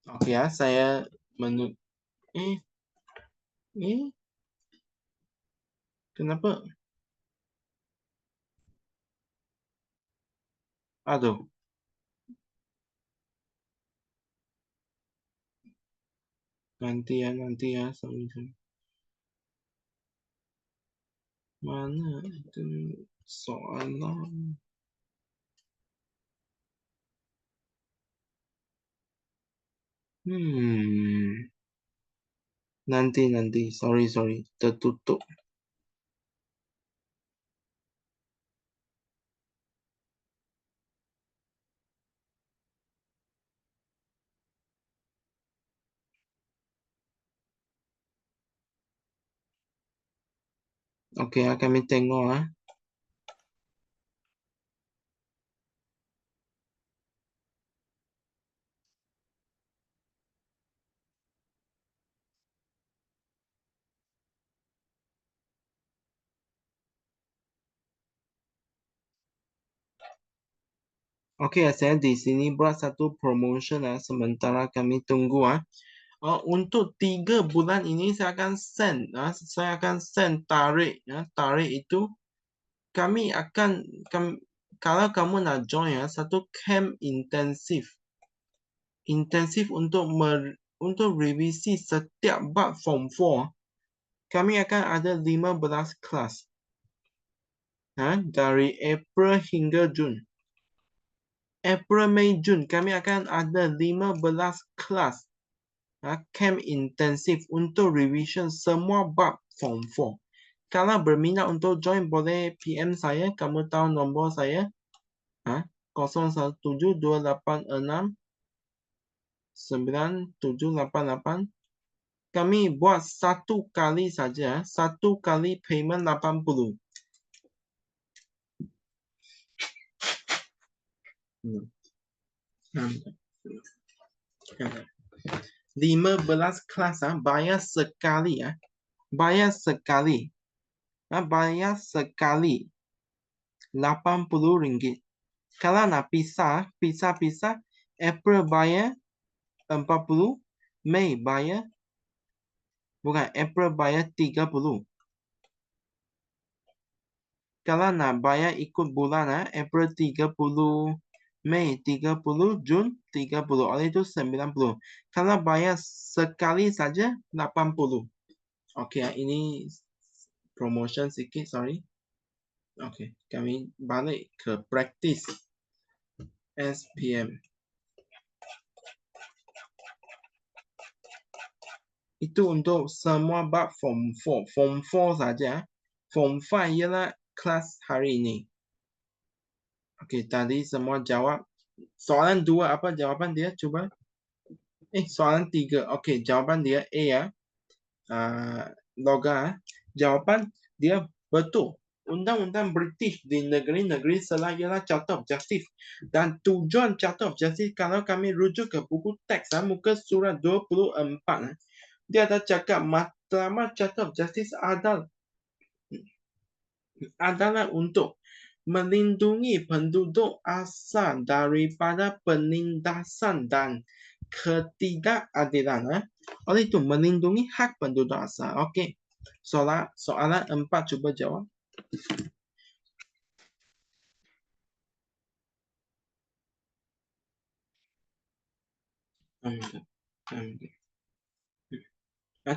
Okey ya, saya kenapa? Aduh. Nanti ya, sorry. Mana itu soalan? Nanti, sorry, tertutup. Okey, kami tengok ah. Okey, saya di sini buat satu promotion sementara kami tunggu untuk 3 bulan ini saya akan send tarik itu kami akan kalau kamu nak join satu camp intensif untuk revisi setiap bab form 4. Kami akan ada 15 kelas dari April hingga Jun. April, Mei, Jun kami akan ada 15 kelas camp intensif untuk revision semua bab form 4. Kalau berminat untuk join boleh PM saya, kamu tahu nombor saya 0172869788. Kami buat satu kali saja, satu kali payment 80. 15 kelas bayar sekali bayar sekali RM80. Kalau nak pisah, April bayar 40, Mei bayar April bayar 30. Kalau nak bayar ikut bulan April 30, Mei 30, Jun 30. Oleh itu 90. Kalau bayar sekali saja 80. Okey ini promotion sikit, sorry. Okey, kami balik ke praktis SPM. Itu untuk semua bab form 4. Form 4 saja. Form 5 ialah kelas hari ini. Okey, tadi semua jawab. Soalan 2 apa jawapan dia? Cuba. Soalan 3. Okey, jawapan dia A Loga. Jawapan dia betul. Undang-undang British di negeri-negeri selah ialah Charter of Justice. Dan tujuan Charter of Justice kalau kami rujuk ke buku teks muka surat 24. Dia ada cakap matlamat Charter of Justice adalah untuk melindungi penduduk asal daripada penindasan dan ketidakadilan. Oleh itu melindungi hak penduduk asal. Okey. Soalan 4 cuba jawab.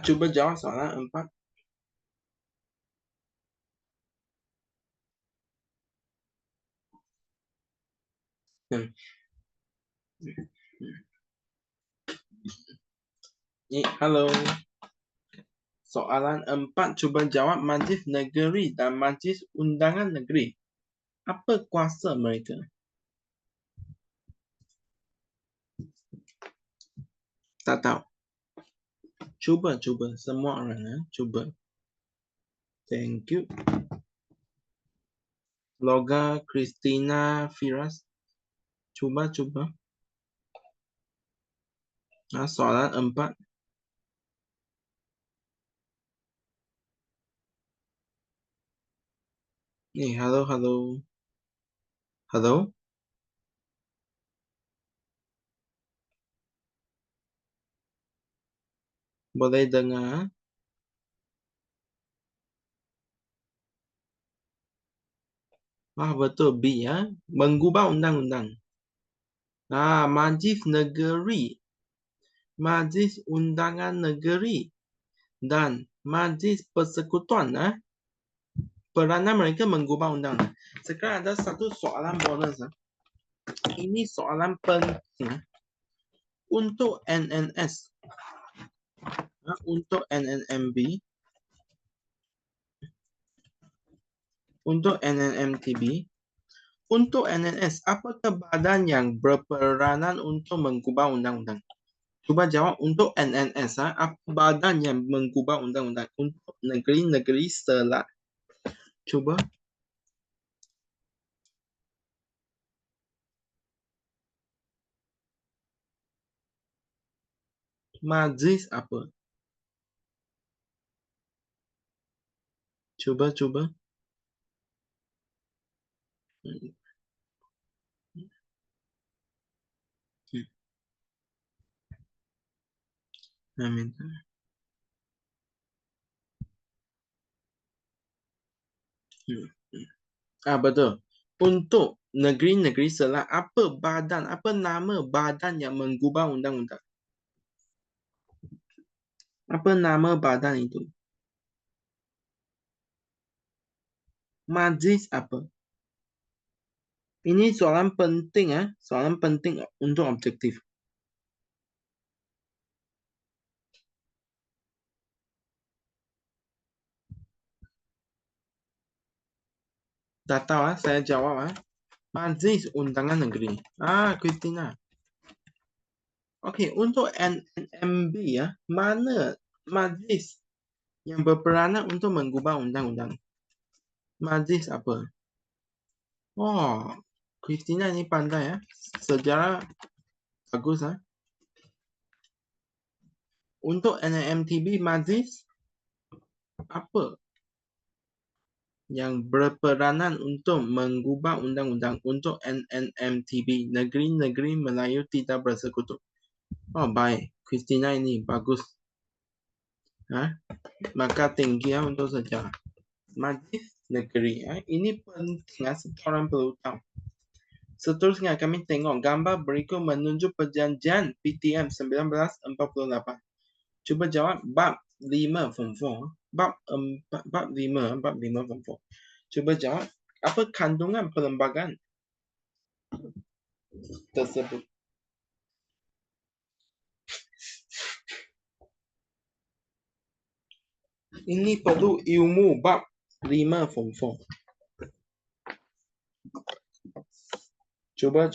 Cuba jawab soalan 4. Halo. Soalan 4 cuba jawab Majlis Negeri dan Majlis Undangan Negeri. Apa kuasa mereka? Tak tahu. Cuba semua orang cuba. Thank you. Loga, Christina, Firas. Cuba. Soalan 4. Nih, halo. Halo? Boleh dengar? Betul B ya. Mengubah undang-undang. Majlis negeri. Majlis undangan negeri. Dan majlis persekutuan. Peranan mereka mengubah undang-undang. Sekarang ada satu soalan bonus. Ini soalan penting. Untuk NNS. Untuk NNMB. Untuk NNMTB. Untuk NNS, apakah badan yang berperanan untuk mengubah undang-undang? Cuba jawab untuk NNS. Apa badan yang mengubah undang-undang untuk negeri-negeri selat? Cuba. Majlis apa? Cuba. Amin. Betul. Untuk negeri-negeri selat, apa nama badan yang mengubah undang-undang? Apa nama badan itu? Majlis apa? Ini soalan penting soalan penting untuk objektif. Dah tahu saya jawab Majlis Undangan Negeri. Christina. Okey, untuk NNMB mana majlis yang berperanan untuk mengubah undang-undang? Majlis apa? Christina ini pandai Sejarah bagus Untuk NNMTB majlis apa yang berperanan untuk mengubah undang-undang untuk NNMTB, Negeri-Negeri Melayu Tidak Bersekutu? Baik. Christina ini bagus. Maka tinggi untuk sejarah. Majlis negeri. Ini penting setiap orang perlu tahu. Seterusnya kami tengok gambar berikut menunjuk perjanjian PTM 1948. Cuba jawab bab 5 form 4. Bab 5 form 4. Cuba jawab apa kandungan perlembagaan tersebut? Ini perlu ilmu bab 5 form 4. Cuba.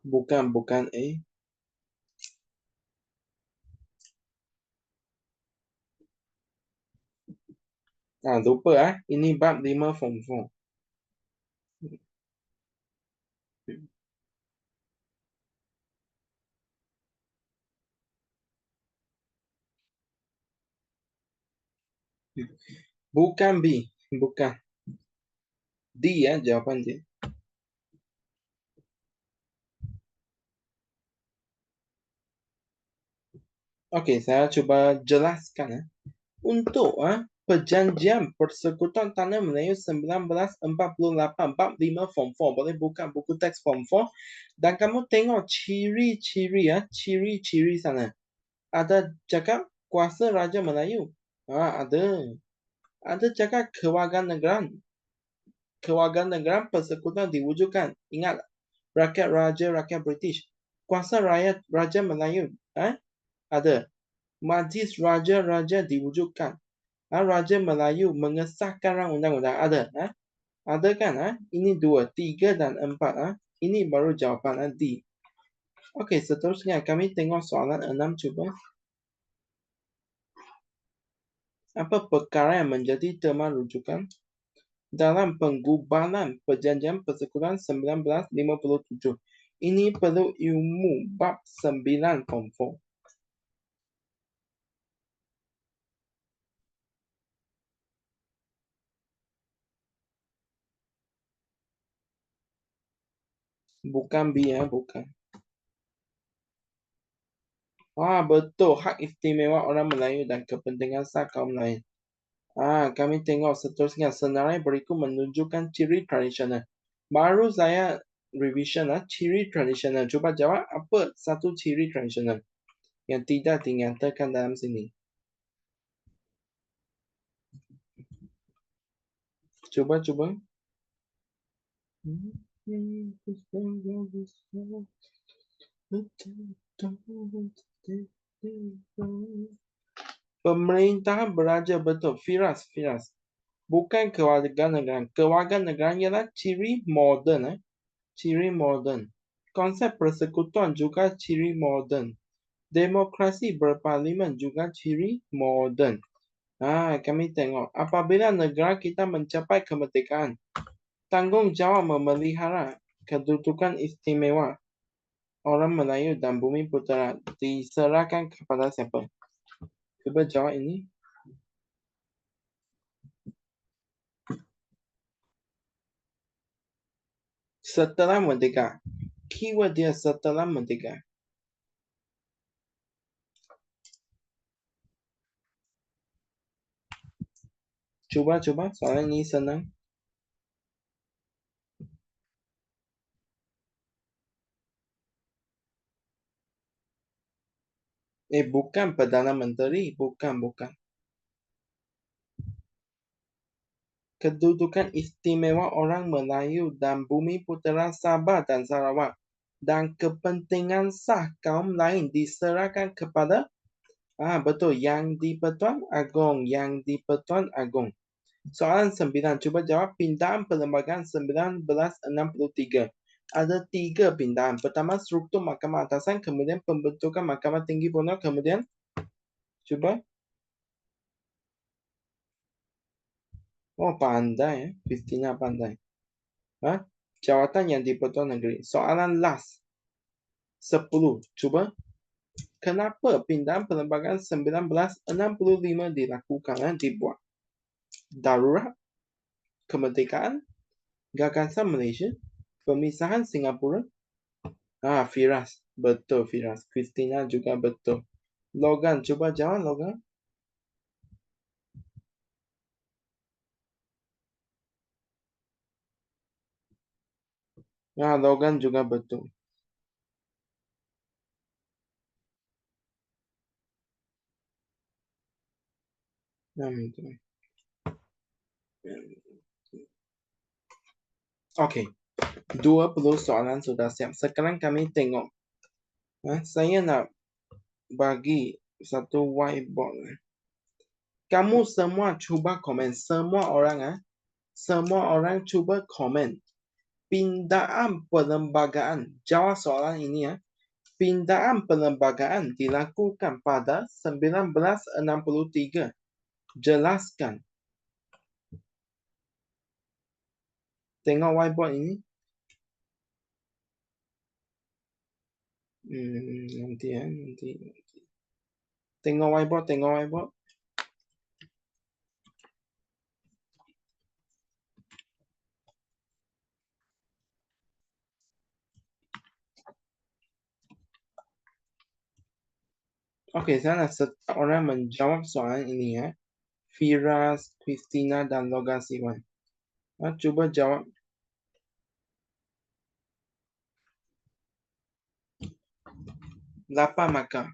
Bukan lupa ini bab 5 form 4. Bukan B. Bukan. D jawapan dia. Okey, saya cuba jelaskan. Untuk Perjanjian Persekutuan Tanah Melayu 1948 bab 5 form 4. Boleh buka buku teks form 4 dan kamu tengok ciri-ciri sana. Ada cakap kuasa Raja Melayu. Ada. Ada cakap kewarganegaraan. Kewarganegaraan persekutuan diwujudkan. Ingat rakyat raja, rakyat British. Kuasa rakyat Raja Melayu. Ada. Majlis raja-raja diwujudkan. Raja Melayu mengesahkan rang undang-undang. Ada. Ada kan? Ini 2, 3 dan 4. Ini baru jawapan D. Okey, seterusnya kami tengok soalan 6 cuba. Apa perkara yang menjadi tema rujukan dalam penggubalan Perjanjian Persekutuan 1957? Ini perlu ilmu bab 9 form 4. Bukan B bukan. Betul. Hak istimewa orang Melayu dan kepentingan sah kaum lain. Kami tengok seterusnya. Senarai berikut menunjukkan ciri tradisional. Baru saya revision ciri tradisional. Cuba jawab apa satu ciri tradisional yang tidak dinyatakan dalam sini. Cuba. Pemerintahan beraja betul. Firas. Bukan kewarganegaraan. Kewarganegaraan ialah ciri moden. Ciri moden. Konsep persekutuan juga ciri moden. Demokrasi berparlimen juga ciri moden. Kami tengok. Apabila negara kita mencapai kemerdekaan, tanggungjawab memelihara kedudukan istimewa orang Melayu dan Bumi Putera diserahkan kepada siapa? Cuba jawab ini. Setelah merdeka. Keyword dia setelah merdeka. Cuba. Soalan ini senang. Bukan Perdana Menteri. Bukan. Kedudukan istimewa orang Melayu dan Bumi Putera Sabah dan Sarawak dan kepentingan sah kaum lain diserahkan kepada betul, Yang di-Pertuan Agong. Soalan 9. Cuba jawab pindahan perlembagaan 1963. Ada 3 pindahan. Pertama, struktur Mahkamah Atasan, kemudian pembentukan Mahkamah Tinggi Borneo, kemudian cuba. Pandai Christina pandai. Jawatan yang di-Pertuan Negeri. Soalan last 10. Cuba. Kenapa pindahan perlembagaan 1965 dilakukan dibuat? Darurat, kemerdekaan, gagasan Malaysia, pemisahan Singapura. Firas. Betul, Firas. Christina juga betul. Logan, cuba jawab Logan. Logan juga betul. Okey. 20 soalan sudah siap. Sekarang kami tengok. Saya nak bagi satu whiteboard. Kamu semua cuba komen. Semua orang cuba komen. Pindahan perlembagaan. Jawab soalan ini Pindahan perlembagaan dilakukan pada 1963. Jelaskan. Tengok whiteboard ini. Nanti. Tengok whiteboard. Okey, saya nak orang menjawab soalan ini Firas, Christina dan Logan Siwan. Cuba jawab. Lapan markah.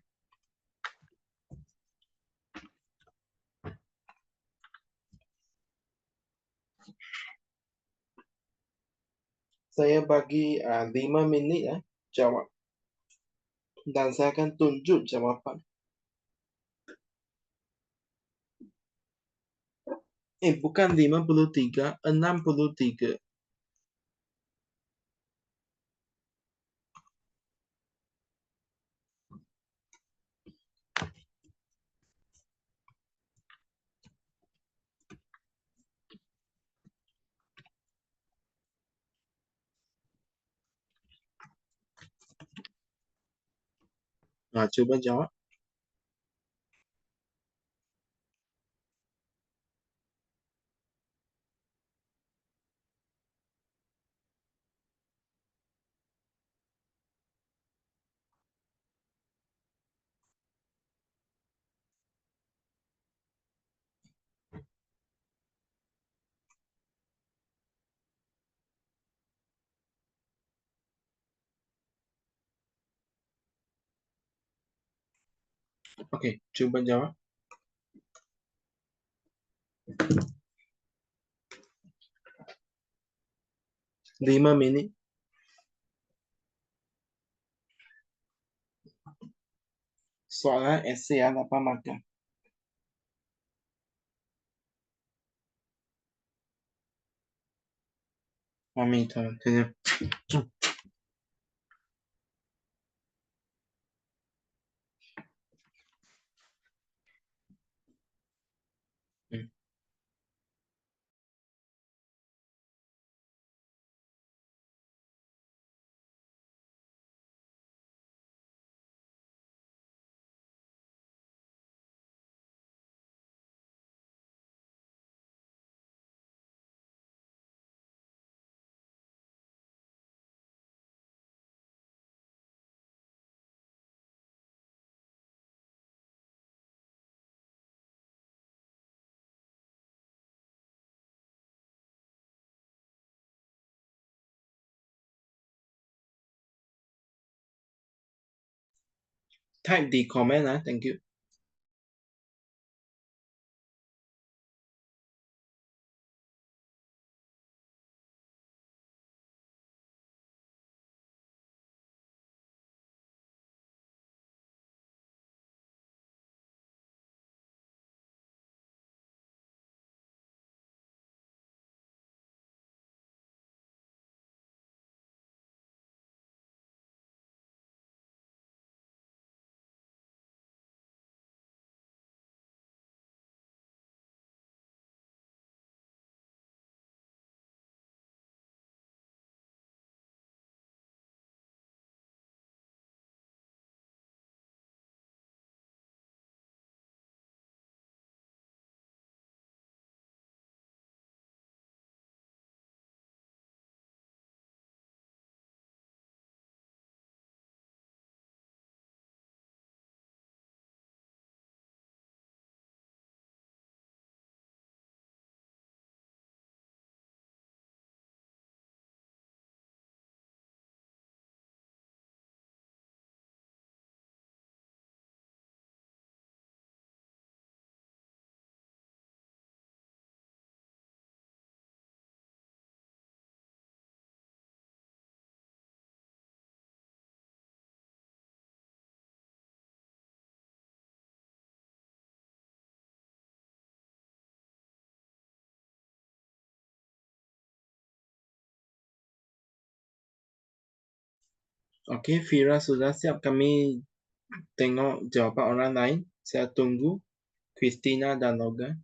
Saya bagi 5 minit jawab. Dan saya akan tunjuk jawapan. Bukan 53, 63. Nah, coba jawab. Oke, coba jawab. 5 menit. Soalnya esai ya, apa makan. Mami, tanya. Hmm. Type di comment ah, thank you. Oke, Vira sudah siap. Kami tengok jawaban orang lain. Saya tunggu Christina dan Logan.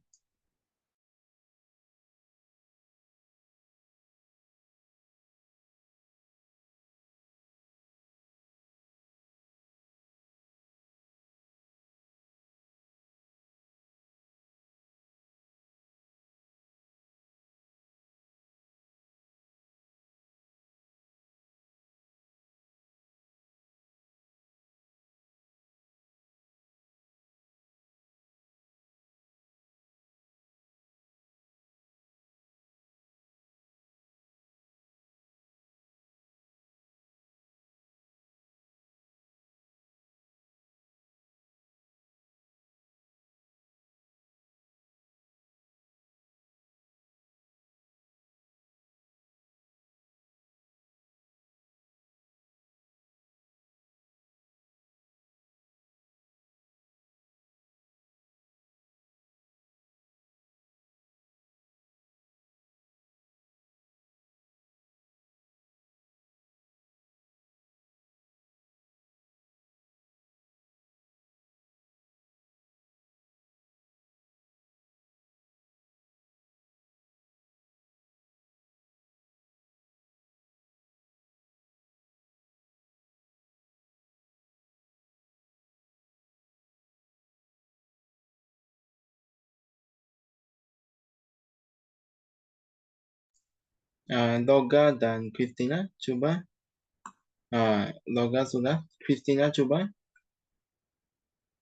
Loga dan Christina, coba. Loga sudah. Christina, coba.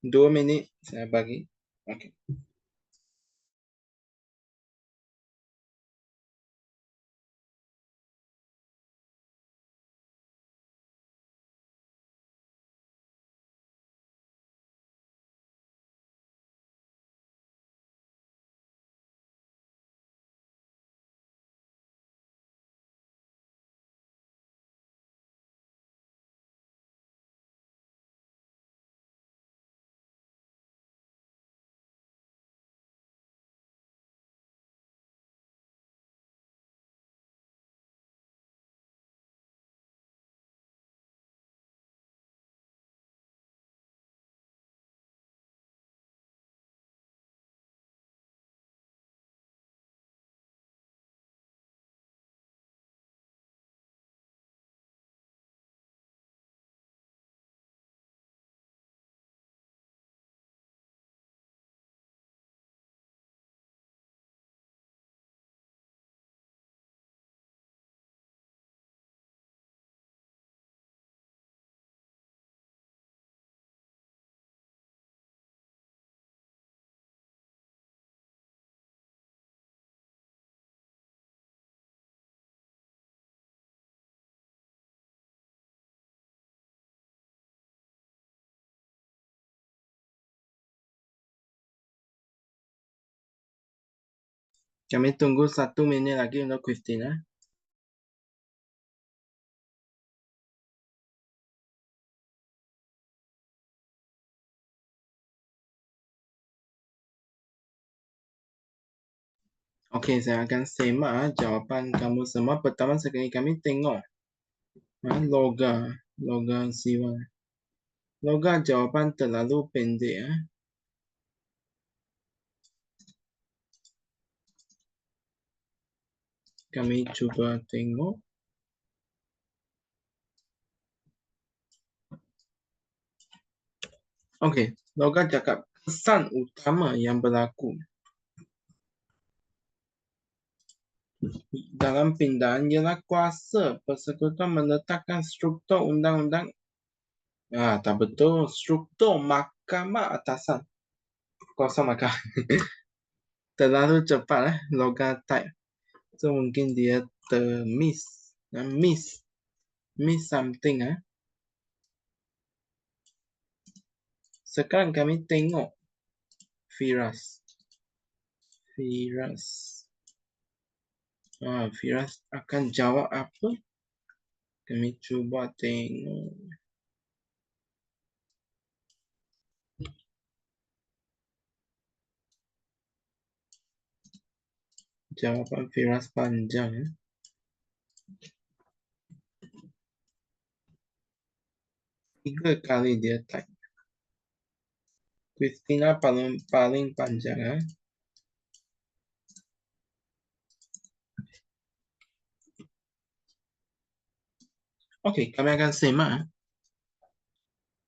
2 minit saya bagi. Oke. Kami tunggu 1 minit lagi untuk Christina. Okey, saya akan semak jawapan kamu semua. Pertama sekali kami tengok loga siwa. Loga jawapan terlalu pendek. Kami cuba tengok. Okey, loga cakap kesan utama yang berlaku dalam pindahan ialah kuasa persekutuan menetapkan struktur undang-undang. Tak betul. Struktur mahkamah atasan. Kuasa mahkamah. Terlalu cepat loga type. So mungkin dia miss something. Sekarang kami tengok Firas. Firas akan jawab apa? Kami cuba tengok. Jawapan Firas panjang. 3 kali dia type. Christina paling panjang. Okey, kami akan semak.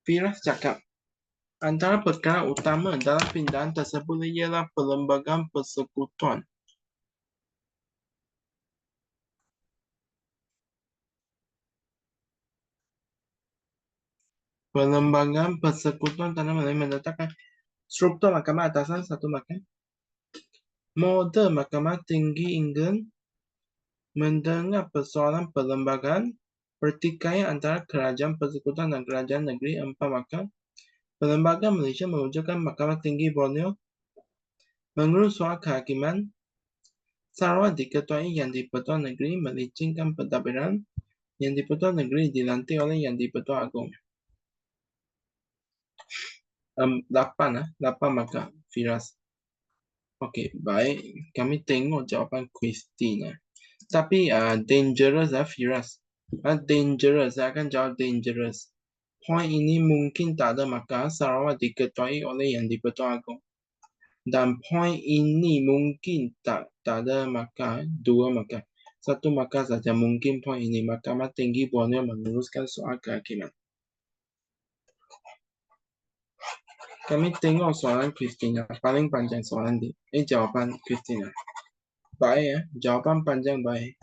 Firas cakap, antara perkara utama dalam pindahan tersebut ialah perlembagaan persekutuan. Perlembagaan persekutuan tanah Melayu menetapkan struktur mahkamah atasan satu mahkamah. Model Mahkamah Tinggi England mendengar persoalan perlembagaan pertikaian antara kerajaan persekutuan dan kerajaan negeri 4 mahkamah. Perlembagaan Malaysia mewujudkan Mahkamah Tinggi Borneo, mengurus soal kehakiman. Sarawak diketuai Yang di-Pertua Negeri melicinkan pentadbiran. Yang di-Pertua Negeri dilantik oleh Yang di-Pertua Agong. 8 maka Firas. Okey, baik. Kami tengok jawapan Christina. Tapi dangerous Firas. Dangerous. Saya akan jawab dangerous. Point ini mungkin tak ada maka Sarawak diketuai oleh Yang di-Pertua Agong. Dan point ini mungkin tak ada maka 2 maka. 1 maka saja mungkin point ini. Mahkamah Tinggi Borneo menguruskan soal kehakiman. Kami tengok soalan Christina. Paling panjang soalan jawapan Christina. Baik jawapan panjang baik.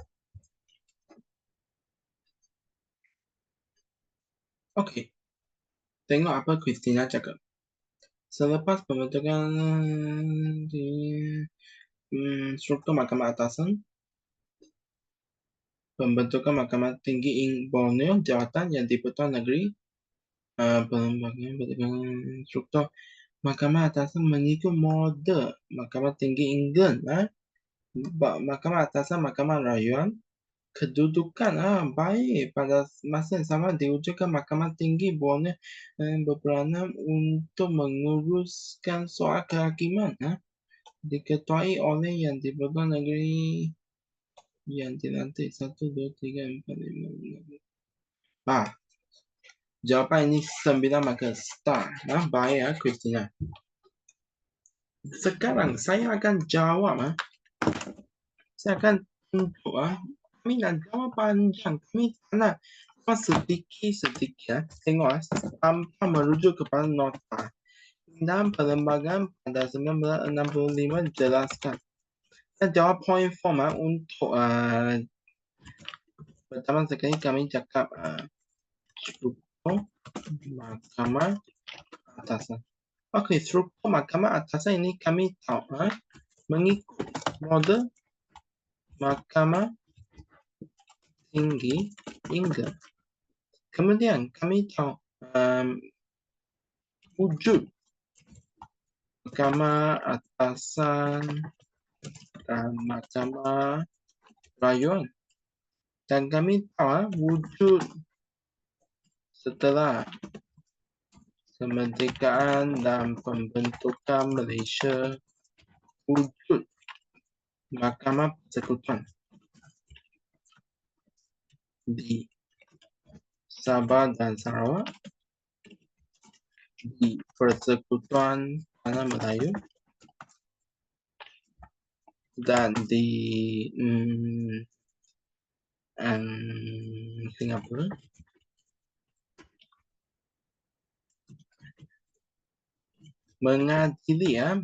Okey. Tengok apa Christina cakap. Selepas pembentukan di struktur Mahkamah Atasan, pembentukan Mahkamah Tinggi Borneo, jawatan yang di-Pertuan Negeri, perlembagaan struktur Mahkamah Atasan mengikut model Mahkamah Tinggi England, Mahkamah Atasan, Mahkamah Rayuan, kedudukan baik pada masa yang sama diwujudkan Mahkamah Tinggi Borneo berperanan untuk menguruskan soal kehakiman diketuai oleh yang di-Pertuan Negeri yang dilantik 1, 2, 3, 4, 5, 6. Jawapan ini 9 markah star. Baik Christina. Sekarang saya akan jawab. Saya akan tunjuk. Kami nak jawab panjang. Kami tak nak sedikit-sedikit. Tengok tanpa merujuk kepada nota. Dalam perlembagaan pada 1965 jelaskan. Saya jawab point form untuk pertama sekali kami cakap struktur Mahkamah Atasan. Okey, struktur Mahkamah Atasan ini kami tahu mengikut model Mahkamah Tinggi England. Kemudian kami tahu wujud Mahkamah Atasan dan Mahkamah Rayuan. Dan kami tahu wujud setelah kemerdekaan dan pembentukan Malaysia, wujud Mahkamah Persekutuan di Sabah dan Sarawak, di Persekutuan Tanah Melayu, dan di Singapura.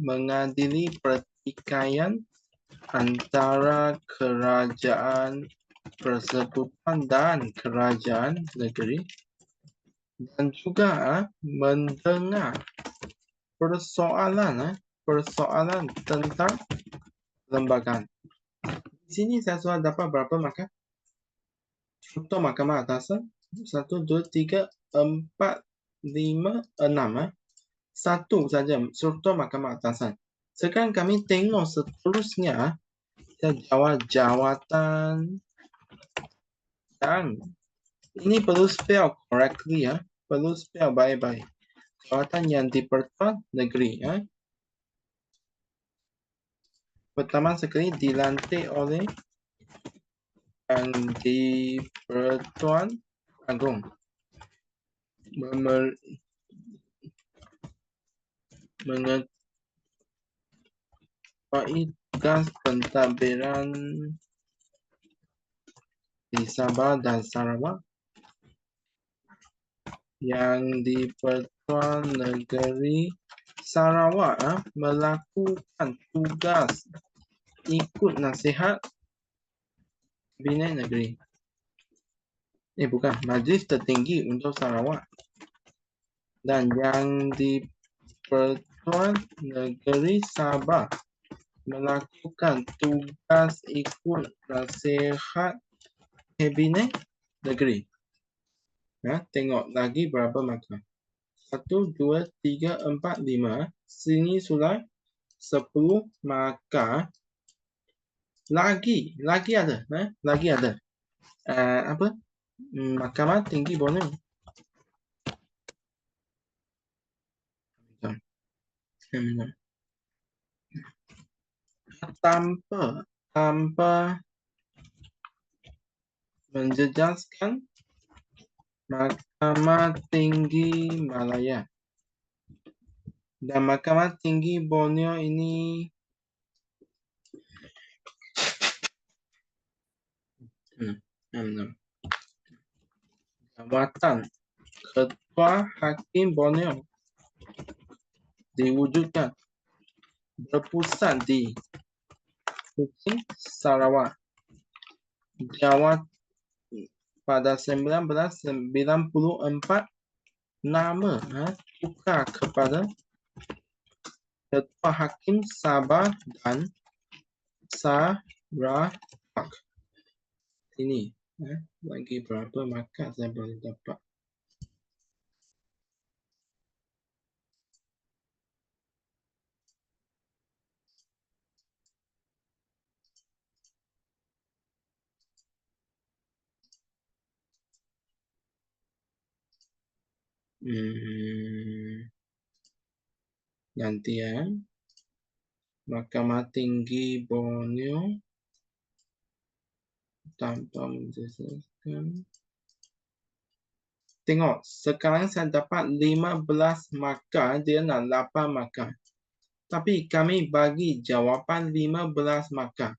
Mengadili pertikaian antara kerajaan persekutuan dan kerajaan negeri, dan juga mendengar persoalan tentang lembagaan. Di sini saya sudah dapat berapa markah? Struktur Mahkamah Atasan 1, 2, 3, 4, 5, 6. Satu saja struktur Mahkamah Atasan. Sekarang kami tengok seterusnya. Saya jawab jawatan dan ini perlu spell correctly perlu spell baik-baik. Jawatan yang di-Pertuan Negeri pertama sekali dilantik oleh yang di-Pertuan Agong. Mengetuai tugas pentadbiran di Sabah dan Sarawak. Yang di-Pertuan Negeri Sarawak melakukan tugas ikut nasihat Kabinet Negeri. Bukan, Majlis Tertinggi untuk Sarawak. Dan yang di-Pertuan Negeri Sabah melakukan tugas ikut nasihat Kabinet Negeri. Tengok lagi berapa markah. 1, 2, 3, 4, 5. Sini sudah 10 markah. Lagi ada. Apa? Mahkamah Tinggi Borneo. Tanpa menjejaskan Mahkamah Tinggi Malaya. Dan Mahkamah Tinggi Borneo ini jawatan Ketua Hakim Borneo diwujudkan berpusat di Kuching, Sarawak. Jawat pada 1994 nama tukar kepada Ketua Hakim Sabah dan Sarawak. Ini lagi berapa markah saya boleh dapat? Nanti ya. Mahkamah Tinggi Borneo tanpa menjelaskan. Tengok, sekarang saya dapat 15 markah, dia nak 8 markah. Tapi kami bagi jawapan 15 markah.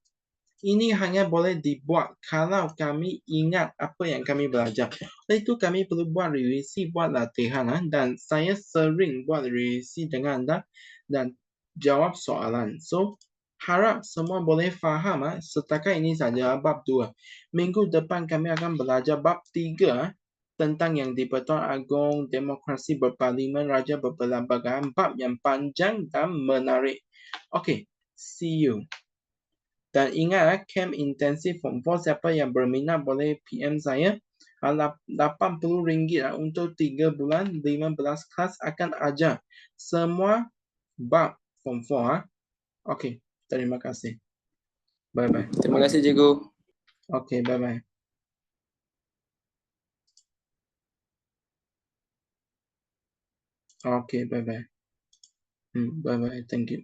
Ini hanya boleh dibuat kalau kami ingat apa yang kami belajar. Oleh itu kami perlu buat revisi, buat latihan. Dan saya sering buat revisi dengan anda dan jawab soalan. So, harap semua boleh faham. Setakat ini saja bab 2. Minggu depan kami akan belajar bab 3 tentang yang di-Pertuan Agong, demokrasi berparlimen, raja berpelbagai bab yang panjang dan menarik. Okay, see you. Dan ingat, camp intensif form 4, siapa yang berminat boleh PM saya. RM80 untuk 3 bulan, 15 kelas akan ajar semua bab form 4. Okey, terima kasih. Bye-bye. Terima kasih, Cikgu. Okey, bye-bye. Okey, bye-bye. Bye-bye, thank you.